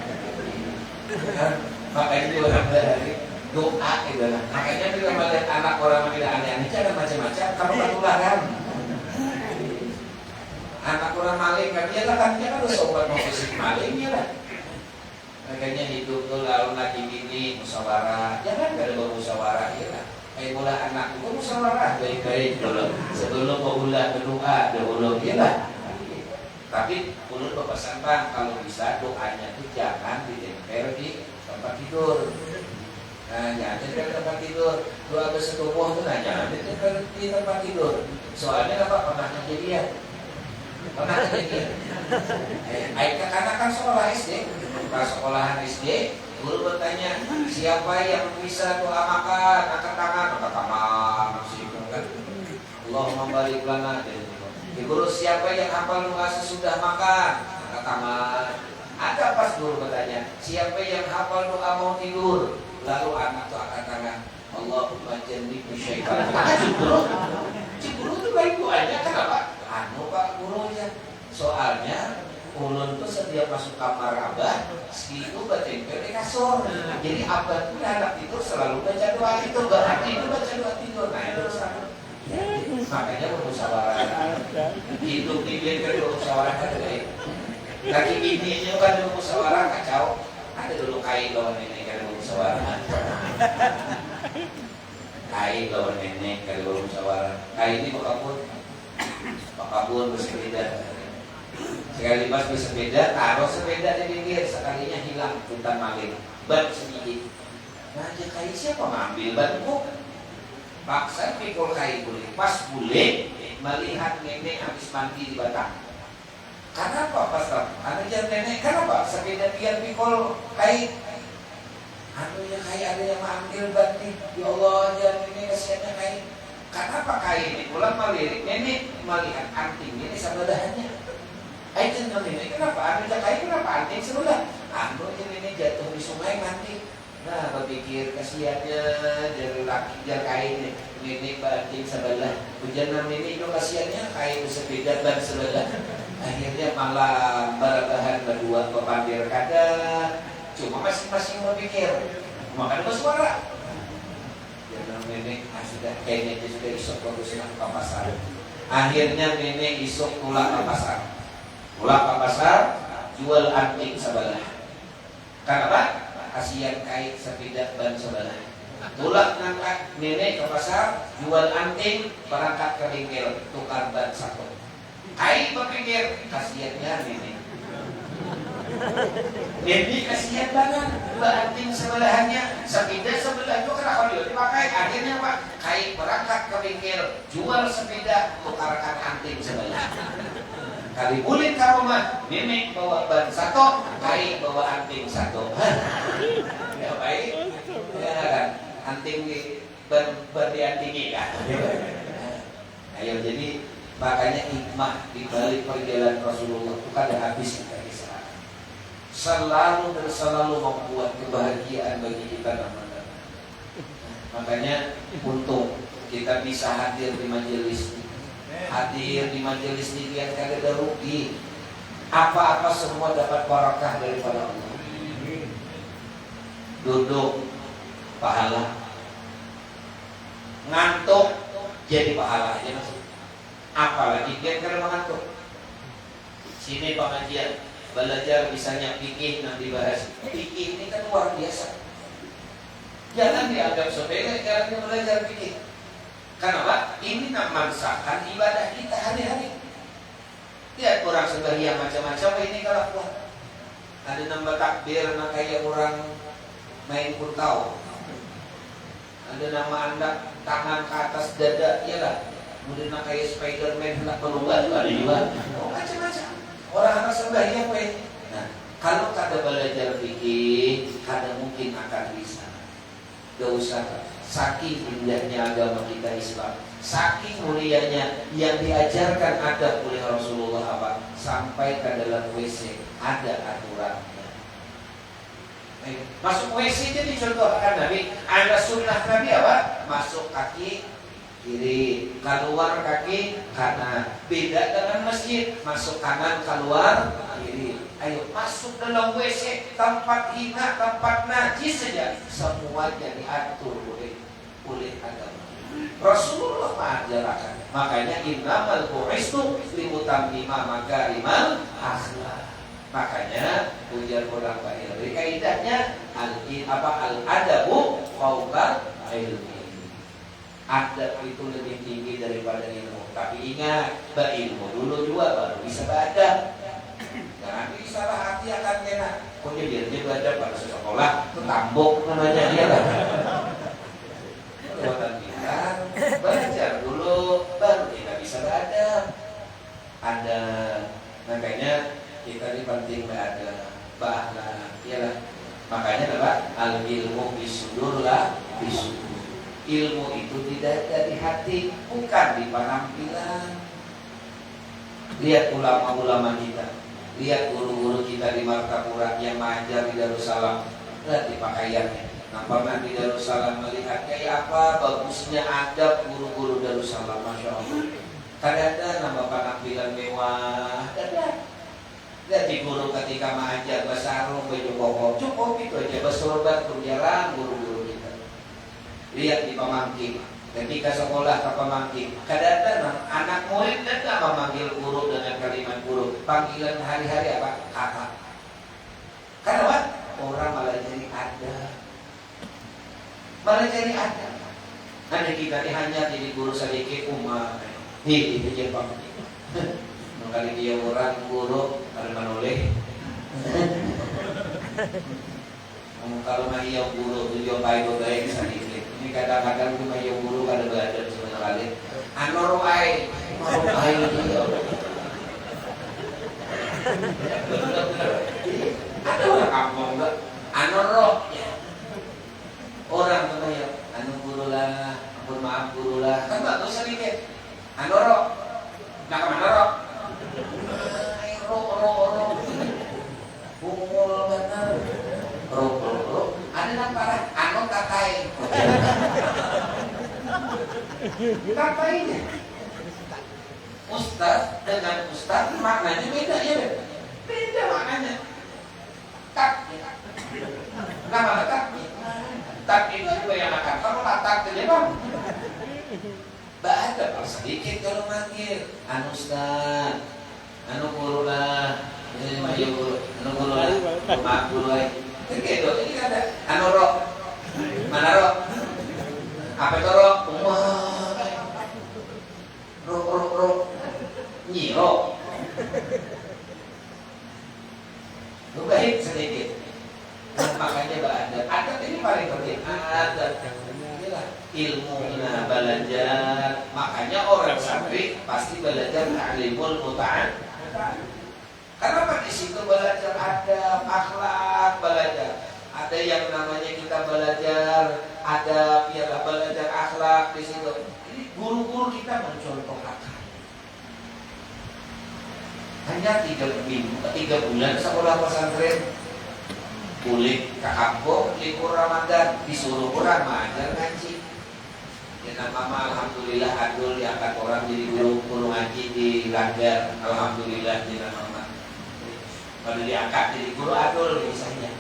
Makanya dia orang dari doa itu lah. Makanya kita melihat anak orang tidak aneh-aneh jangan macam-macam. Kamu ketularan. Anak orang maling kan dia lah kan dia harus obat mau fisik malingnya lah. Makanya hidup tuh lalu laki bini musyawarah, jangan gak ada musyawarah ya lah. Kayak mula anak itu musyawarah baik-baik dulu sebelum ulah berdoa dulu ya lah. Tapi ulun berpesan bang, kalau bisa doanya tuh jangan ditempel di tempat tidur. Nah, jangan ditempel di tempat tidur. Doa bersetubuh tuh jangan ditempel di tempat tidur. Soalnya apa? Pernah kejadian. Anak kan sekolah SD, pas sekolahan SD, guru bertanya, siapa yang bisa doa makan? Angkat tangan, masih kan? Allahumma barik lana. Guru, siapa yang hafal doa sesudah makan? Angkat tangan. Ada pas guru bertanya, siapa yang hafal doa mau tidur? Lalu anak tuh angkat tangan. Allahumma jannibni syaitan. Guru tuh baik doanya, kenapa? Pak guru ya. Soalnya ulun tuh setiap masuk kamar abah, itu bertempel di kasur. Jadi abah tuh anak tidur selalu baca doa itu, berarti itu baca doa tidur. Nah itu selalu. Makanya bermusyawarah. Hidup di bengkel bermusyawarah kan baik. Kaki bininya kan bermusyawarah kacau. Ada dulu kain lawan nenek kan bermusyawarah. Kain lawan nenek kan bermusyawarah. Kain ini bakabun bersepeda. Sekali pas bersepeda, taruh sepeda di pinggir, sekalinya hilang, hutan maling, ban sedikit. Nah, dia kain siapa ngambil banku? Paksa pikul kain boleh, pas boleh melihat nenek habis mandi di batang. Kenapa pas anu jar nenek? Kenapa sepeda biar pikul kain? Anu ya kain ada yang mengambil ban nih. Ya Allah, jar nenek kasihannya kain. Kenapa kain ini? Pulang melirik nenek melihat anting ini sebelahnya. Ayo nenek kenapa? Anu jar kain kenapa anting sebelah? Anu ini jatuh di sungai mati. Nah, berpikir kasihannya dari laki jar kain nenek banting sebelah. Hujan nenek itu kasihannya kain sepeda ban sebelah. Akhirnya malah barabahan berdua pepandir kada. Cuma masing-masing berpikir. Makan bersuara. Jangan nenek sudah kayaknya dia sudah isok bagusnya ke pasar. Akhirnya nenek isok pulang ke pasar. Pulang ke pasar, jual anting sebelah. Kenapa? Kasihan kait sepeda ban sebelah. Tulak ngangkat nenek ke pasar, jual anting, berangkat ke bengkel, tukar ban satu. Kait berpikir, kasihannya nenek. Nenek kasihan banget, dua anting sebelahannya, sepeda sebelah itu kenapa dia dipakai? Akhirnya Pak, kait berangkat ke bengkel, jual sepeda, tukarkan anting sebelah. Kali bulit ke rumah, nenek bawa ban satu, kait bawa anting satu. Ya baik, ya kan? Anting di ban diantingi kan? Ayo jadi makanya hikmah di balik perjalanan Rasulullah itu kada habis kita kisah. Selalu dan selalu membuat kebahagiaan bagi kita teman-teman. Makanya untung kita bisa hadir di majelis ini. Hadir di majelis ini biar kada ada rugi. Apa-apa semua dapat barakah daripada Allah. Duduk pahala, ngantuk jadi pahala aja masuk. Apalagi biar kada mengantuk. Sini pengajian, belajar misalnya fikih nanti bahas. Fikih ini kan luar biasa. Jangan dianggap sepele caranya belajar fikih. Kenapa? Ini memanfaatkan ibadah kita hari-hari. Lihat orang sembahyang macam-macam ini kalau kuat. Ada nambah takbir, nah kayak orang main kurtau. Ada nama anda tangan ke atas dada, iyalah. Kemudian kayak Spiderman hendak melompat ada juga. Oh, macam-macam. Orang anak sembahyang weh. Nah, kalau kada belajar fikih, kada mungkin akan bisa. Gak usah. Saking indahnya agama kita Islam, saking mulianya yang diajarkan adab oleh Rasulullah apa sampai ke dalam WC ada aturannya. Masuk WC jadi contohkan Nabi, ada sunnah Nabi apa? Masuk kaki kiri, keluar kaki kanan. Beda dengan masjid, masuk kanan, keluar kiri. Ayo masuk dalam WC, tempat hina, tempat najis saja, semuanya diatur oleh agama. Rasulullah mengajarkan, makanya innamal bu'istu liutammima makarimal akhlak. Makanya ujar orang Pak Ilri kaidahnya al-adabu fauqa ilmi. Adab itu lebih tinggi daripada ilmu. Tapi ingat, berilmu dulu juga baru bisa beradab. Jangan salah hati akan kena. Kok dia beradab pada sekolah itu tambok namanya dia lah. Perbuatan kita belajar dulu baru kita bisa beradab. Ada makanya kita ini penting ada bahla, iyalah. Makanya apa? Al ilmu bisudur lah bisudur. Ilmu itu tidak dari hati, bukan di penampilan. Lihat ulama-ulama kita, lihat guru-guru kita di Martapura yang mengajar di Darussalam. Lihat di pakaiannya. Nampak di Darussalam melihat kayak apa bagusnya adab guru-guru Darussalam, masya Allah. Kadang-kadang nambah penampilan mewah, lihat di guru ketika mengajar basarung baju koko cukup itu aja bersorban berjalan guru-guru kita. Lihat di pemangkin ketika sekolah ke pemangkin kadang-kadang anak murid tidak memanggil guru dengan kalimat guru, panggilan hari-hari apa? Kakak. Karena apa? Orang malah jadi ada, malah jadi ada. Nanti kita ini hanya jadi guru sedikit umat di Jepang. Kali dia orang guru ada manoleh. Kalau mah yang guru tujuh baik sedikit. Ini kadang-kadang cuma yang guru kada belajar sebenarnya. Anor wae, ada orang kampung enggak? Anor orang tuh ya, anu guru lah, ampun maaf guru lah. Kan bagus sedikit. Anor, nak kemana roh? Bungul bener. Ro. Ada nampak anu katai. Katainya. Ustaz dengan ustaz maknanya beda ya. Beda maknanya. Tak. Nama tak. Tak itu apa yang akan kamu tak saja bang. Ada sedikit kalau manggil. Anu ustaz. Anu guru lah, ini mah guru, anu guru lah, maaf guru lah. Ini ada, anu roh, mana roh? Apa itu roh? Roh, nyiro. Lu baik sedikit. Makanya ada ini paling penting. Ada. Ilmu belajar. Makanya orang santri pasti belajar ta'limul muta'an. Kenapa di situ belajar adab, akhlak, belajar. Ada yang namanya kita belajar adab, ya belajar akhlak di situ. Ini guru-guru kita mencontohkan. Hanya 3 bulan sekolah pesantren. Kulit ke kampung, libur Ramadan, disuruh orang mengajar ngaji. Ya nama alhamdulillah adul diangkat orang jadi guru ngaji di Langgar. Alhamdulillah di nama. Kalau diangkat jadi guru adul misalnya.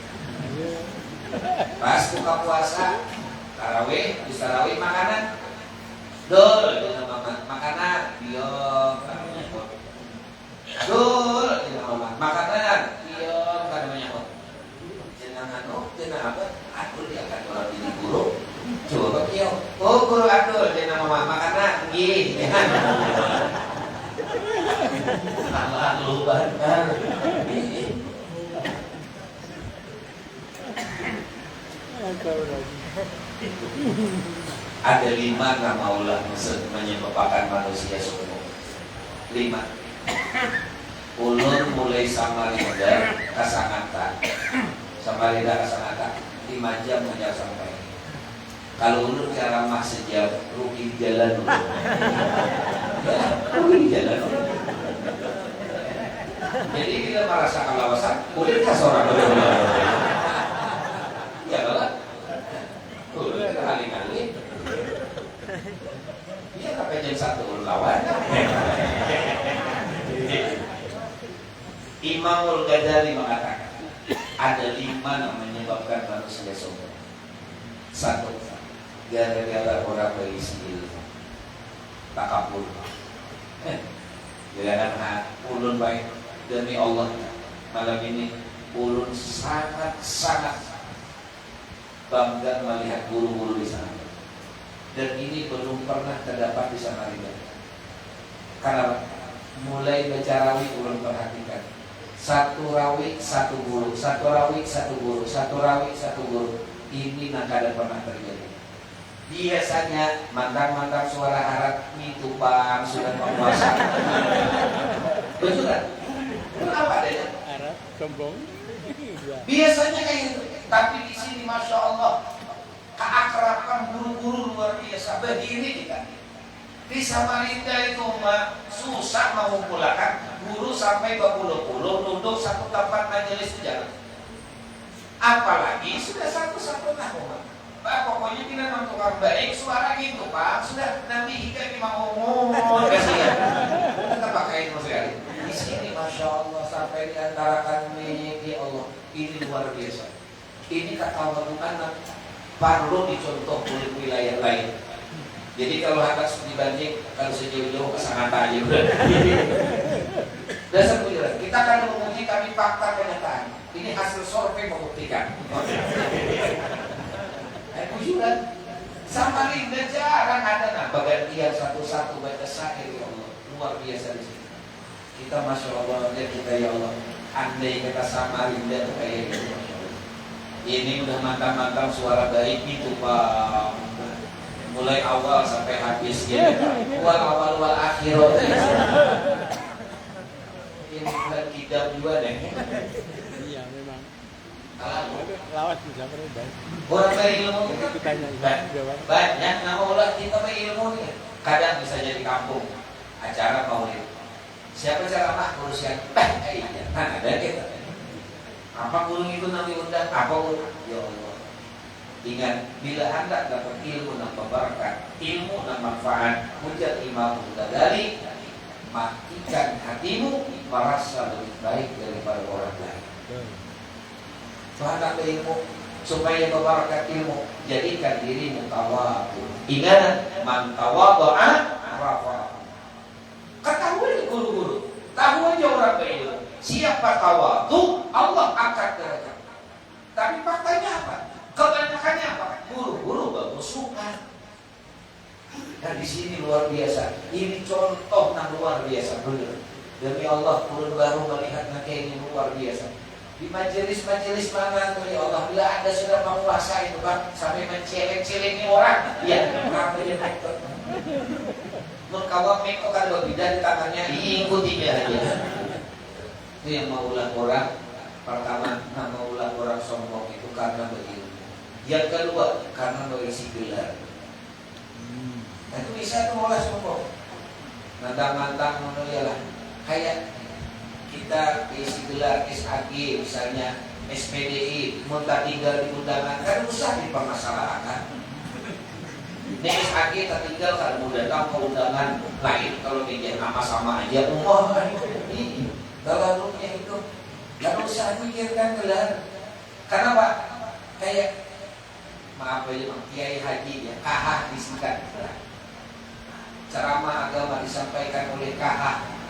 Pas buka puasa, tarawih, di tarawih makanan. Dul di nama makanan, diom namanya kok. Dul di nama makanan, diom namanya kok. Jenang apa? Adul diangkat orang jadi guru. Coba kieu. Oh, guru adul jeung nama makanan nggih. Allah lu bener. Ada 5 nama Allah menyebabkan manusia sombong. 5. Ulun mulai Samarinda ke Sangatta. Samarinda ke Sangatta 5 jam hanya sampai. Kalau ulun ceramah sejam, rugi jalan dulu. Ya, rugi jalan dulu. Jadi kita merasa kalawasan, ulun kan seorang benar-benar. Ya kalau ulun kali-kali. Iya sampai jam 1 ulun lawan. Imamul Ghazali mengatakan ada 5 yang menyebabkan manusia sombong. 1. Gara-gara orang berisi ilmu takabur. Jangan ulun baik demi Allah malam ini ulun sangat bangga melihat guru-guru di sana. Dan ini belum pernah terdapat di Samarinda. Karena mulai baca rawi ulun perhatikan, satu rawi satu guru, satu rawi satu guru, satu rawi satu guru. Ini kada pernah terjadi. Biasanya mantang-mantang suara harap itu bang sudah menguasai. Betul kan? Kenapa adanya? Harap sombong. Biasanya kayak gitu. Tapi di sini masya Allah keakraban guru-guru luar biasa. Berdiri kita di Samarinda itu susah mengumpulkan guru sampai berpuluh-puluh duduk satu tempat majelis itu jalan. Apalagi sudah satu-satu tahun. Pak, pokoknya kita menentukan baik suara gitu Pak. Sudah nanti hingga ini mau ngomong kasihan. Kita pakai itu sekali. Di sini masya Allah sampai di antara kami ya Allah ini luar biasa. Ini kata anak perlu dicontoh oleh wilayah lain. Jadi kalau harus dibanding kalau sejauh-jauh ke Sangatta aja udah. Dasar pujian. Kita akan menguji kami fakta kenyataan. Ini hasil survei membuktikan. Pujuran Samarinda jarang ada pergantian satu-satu baca syair ya Allah. Luar biasa di sini. Kita masya Allah lihat kita ya Allah. Andai kata Samarinda itu kayak gitu. Ini udah mantap-mantap suara baik itu Pak. Mulai awal sampai habis ya. Awal akhir. Ini bukan kitab juga deh. Iya memang. Lawan bisa berubah. Orang berilmu banyak nama ulah kita berilmu nih. Kadang bisa jadi kampung acara maulid. Siapa ceramah urusan? Iya, kan ada kita. Apa guru itu nanti undang? Apa guru? Ya Allah. Ingat, bila anda dapat ilmu dan berkah, ilmu dan manfaat, hujat imam dari matikan hatimu merasa lebih baik daripada orang lain. Tuhan ilmu supaya berbakat ilmu, jadikan dirimu tawadu. Ingat, man tawadu'a rafa. Ketahui guru-guru, tahu aja orang berilmu. Siapa tawadu, Allah angkat derajat. Tapi faktanya apa? Kebanyakannya apa? Guru-guru bermusuhan. Dan di sini luar biasa. Ini contoh yang luar biasa. Demi Allah, turun baru melihat kayak ini luar biasa. Di majelis-majelis mana tuh ya Allah, bila Anda sudah menguasai itu Bang, sampai menceleng-celengi orang, ya, ngapain itu? Mengkawam meko kan berbeda di tangannya, ikuti aja. Itu yang mau ulang orang. Pertama, mau ulang orang sombong itu karena berilmu. Yang kedua, karena berisi gelar. Nah, itu bisa tuh olah sombong. Mantang-mantang menolak kayak kita isi gelar SAG misalnya SPDI minta tinggal di undangan kan usah dipermasalahkan. Ini SAG tak tinggal kan mau datang ke undangan lain kalau pinjam nama sama aja umum ini kalau yang itu nggak usah mikirkan gelar karena Pak kayak maaf aja Bang Kiai Haji ya KH disingkat ceramah agama disampaikan oleh KH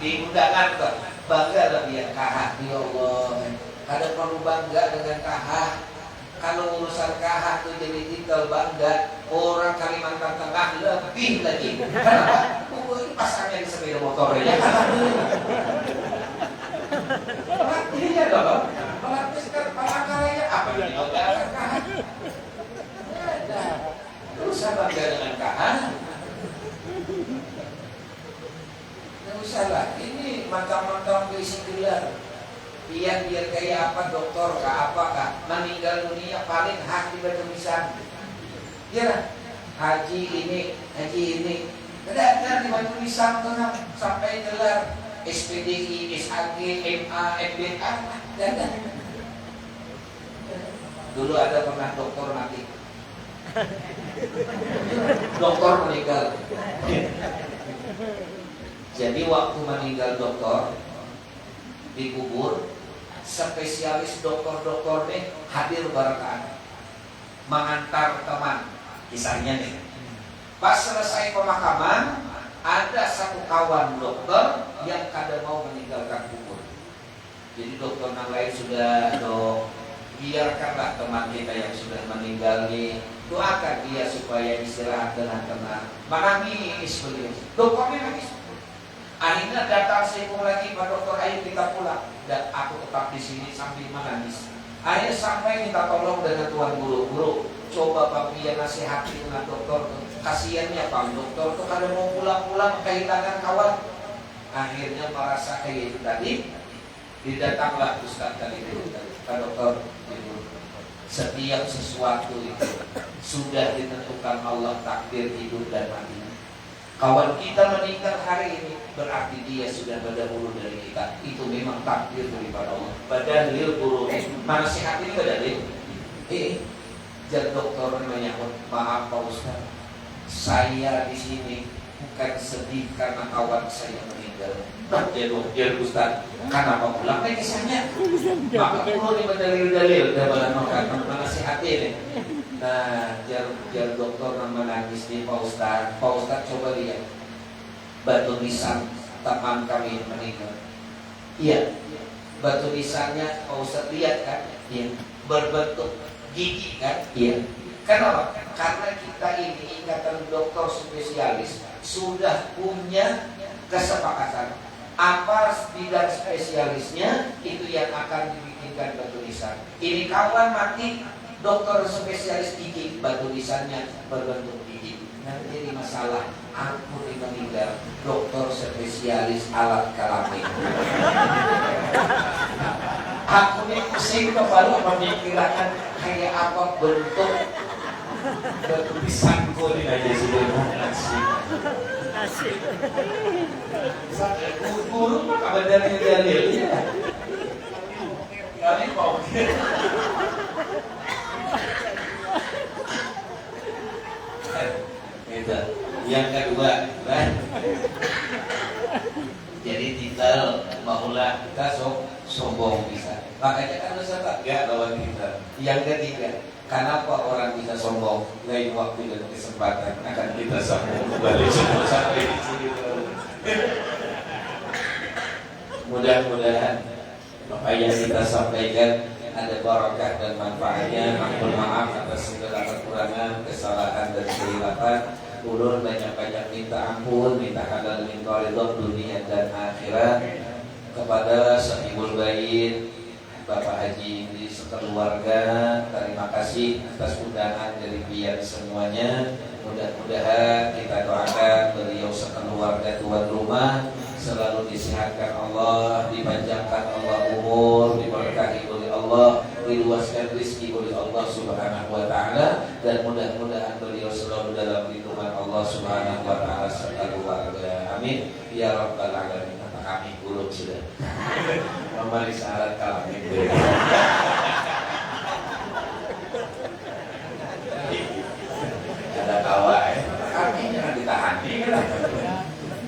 di undangan kok bangga lah dia KH ya Allah ada perlu bangga dengan KH kalau urusan KH tuh jadi titel bangga orang Kalimantan Tengah lebih lagi kenapa? Ini pasangnya di sepeda motor ya pelatihnya dong pelatihkan palangkaranya apa yang dilakukan KH ada usah bangga dengan KH usah lah, ini macam-macam berisi gelar. Biar kayak apa doktor kah apa kah meninggal dunia paling hak dibaca tulisan. Ya haji ini. Ada dibaca tulisan tenang sampai gelar SPDI, SAG, MA, MBA ada. Dulu ada pernah dokter mati. Dokter meninggal. Jadi waktu meninggal dokter dikubur, spesialis dokter-dokter nih hadir barengan mengantar teman. Kisahnya nih, pas selesai pemakaman ada satu kawan dokter yang kada mau meninggalkan kubur. Jadi dokter yang lain sudah dok, biarkanlah teman kita yang sudah meninggal ini, doakan dia supaya istirahat dengan tenang. Menangis beliau, dokternya nangis. Akhirnya datang semua lagi, Pak Dokter, ayo kita pulang. Dan aku tetap di sini sambil menangis. Akhirnya sampai minta tolong dengan tuan guru, coba Pak Pia nasihati dengan dokter. Kasiannya Pak Dokter tuh kalau mau pulang-pulang kehilangan kawan. Akhirnya merasa kayak itu tadi. Didatanglah Ustaz tadi Pak Dokter. Setiap sesuatu itu sudah ditentukan Allah, takdir hidup dan mati. Kawan kita meninggal hari ini berarti dia sudah berdahulu dari kita. Itu memang takdir daripada Allah. Badalil guru, mana sehat ini badalil? Jadi dokter menyahut, maaf Pak Ustaz, saya di sini bukan sedih karena kawan saya meninggal. Nah, jadi Ustaz, kenapa pulang kisahnya? Maka perlu nih dalil-dalil dalam menasihati ini. Nah, jar dokter yang menangis nih Pak Ustaz. Pak Ustaz coba lihat batu nisan teman kami meninggal. Iya, batu nisannya Pak Ustaz lihat kan? Iya, berbentuk gigi kan? Iya. Kenapa? Karena kita ini ikatan dokter spesialis sudah punya kesepakatan apa bidang spesialisnya itu yang akan dibikinkan batu nisan. Ini kawan mati, dokter spesialis gigi, batu nisannya berbentuk gigi. Nah, jadi masalah aku meninggal, dokter spesialis alat kelamin. Aku ini pusing kepala memikirkan kayak apa bentuk batu nisanku ini aja sudah ngasih. Guru mah kabar dari dalilnya. Kami mau. Itu. Yang kedua, kan? Jadi tinggal maulah kita sombong bisa. Makanya kan Ustaz enggak lawan kita. Yang ketiga, kenapa orang bisa sombong? Lain waktu dan kesempatan akan kita sambung kembali semua sampai di sini. Mudah-mudahan apa yang kita sampaikan ada barakah dan manfaatnya. Mohon maaf atas segala kekurangan, kesalahan dan kehilafan. Ulun banyak-banyak minta ampun, minta halal min qaridot dunia dan akhirat kepada sahibul bait Bapak Haji di sekeluarga. Terima kasih atas undangan dari pihak semuanya. Mudah-mudahan kita doakan beliau sekeluarga tuan rumah selalu disehatkan Allah, dipanjangkan Allah umur, diberkahi oleh Allah, diluaskan rezeki oleh Allah Subhanahu wa taala, dan mudah-mudahan beliau selalu dalam lindungan Allah Subhanahu wa taala serta keluarga. Amin ya rabbal alamin. Kata kami belum sudah. Memberi syarat kami. Ada kawa kami jangan ditahan nih.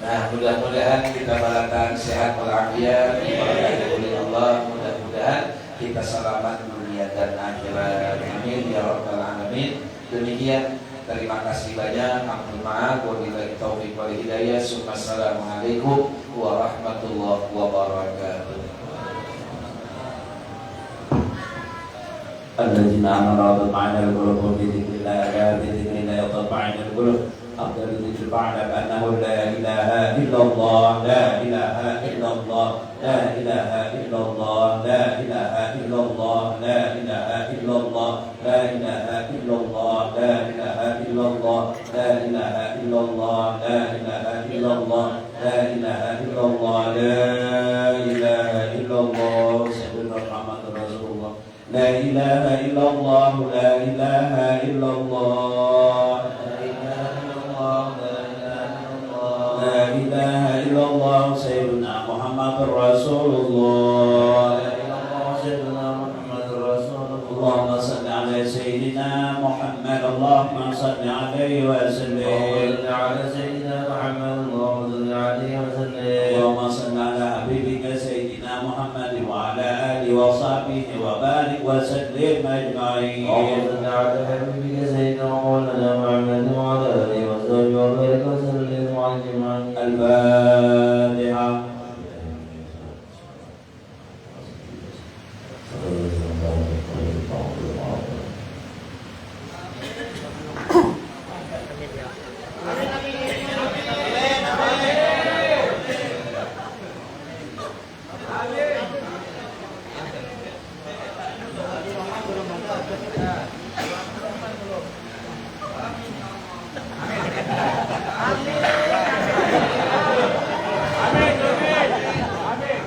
Nah, mudah-mudahan kita balakan sehat walafiat, diberkahi oleh Allah. Mudah-mudahan kita selamat dunia dan akhirat. Amin ya rabbal alamin. Demikian, terima kasih banyak. Ampun maaf, wabillahi taufiq wal hidayah. Assalamualaikum warahmatullahi wabarakatuh. الذين آمنوا وتطمئن القلوب بذكر الله بذكر الله يطمئن القلوب أفضل الذكر فاعلم أنه لا إله إلا الله لا إله إلا الله لا إله إلا الله لا إله إلا الله لا إله إلا الله لا إله إلا الله لا إله إلا الله لا إله إلا الله لا إله إلا الله لا إله إلا الله لا إله إلا الله سيدنا محمد رسول الله لا إله إلا الله لا إله إلا الله لا إله إلا الله سيدنا محمد رسول الله اللهم صل على سيدنا محمد اللهم صل عليه وسلم على سيدنا محمد اللهم صل عليه وسلم اللهم صل على حبيبك سيدنا محمد وعلى آله وصحبه وبارك وسلم أجمعين اللهم صل على حبيبك سيدنا مولانا محمد وعلى آله وصحبه وبارك وسلم أجمعين الفاتحة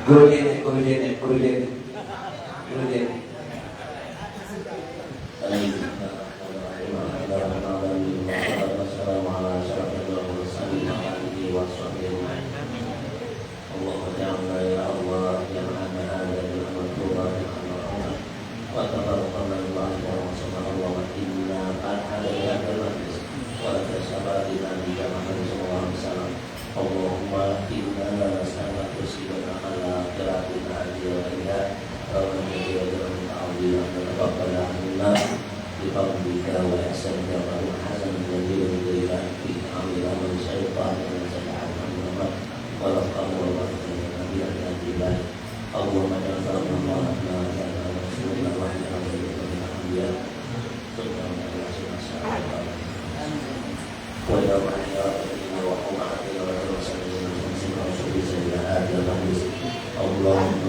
Guru Dede, Guru Dede, Guru Dede, Guru Dede. Allahumma inna nas'aluka rizqan halal qiratina ajriha wa najiyatan min ta'dila wa taqabbala minna bi fadlika wa ihsanika wa hasanan jamilan ila fi amila man syaitan wa saja'an Muhammad wa laqamu wa nabiyyan nabiyan Allahumma ja'alna Muhammadna wa rasulana wa nabiyyan wa ya Allahumma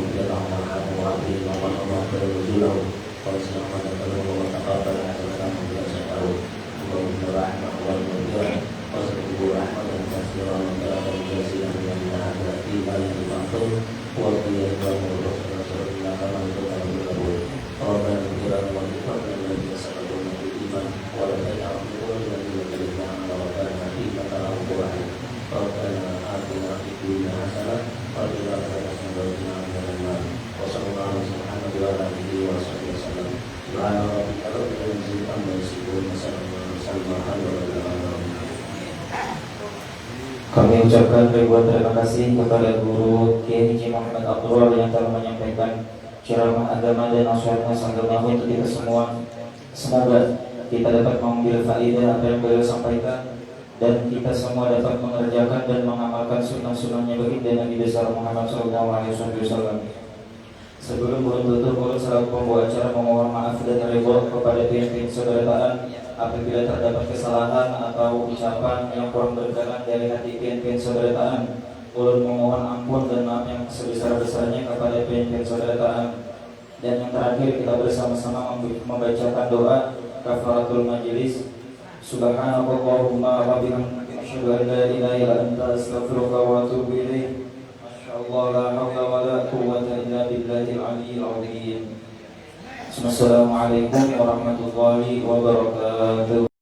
Kami ucapkan ribuan terima kasih kepada Guru Kiai Haji Muhammad Abdul yang telah menyampaikan ceramah agama dan nasihatnya sangat bagus untuk kita semua. Semoga kita dapat mengambil faedah apa yang beliau sampaikan dan kita semua dapat mengerjakan dan mengamalkan sunnah-sunnahnya baginda Nabi besar Muhammad SAW. Sebelum tutup, Guru selaku pembawa acara memohon maaf dan ridho kepada pihak-pihak saudaraan apabila terdapat kesalahan atau ucapan yang kurang berkenan dari hati pihak-pihak saudaraan. Ulun memohon ampun dan maaf yang sebesar-besarnya kepada pihak-pihak saudaraan. Dan yang terakhir, kita bersama-sama membacakan doa kafaratul majelis. Subhanallahumma wa bihamdika asyhadu an la ilaha illa anta astaghfiruka wa atubu ilaik. Masyaallah la haula wa la quwwata illa billahil aliyyil azim. Assalamualaikum warahmatullahi wabarakatuh.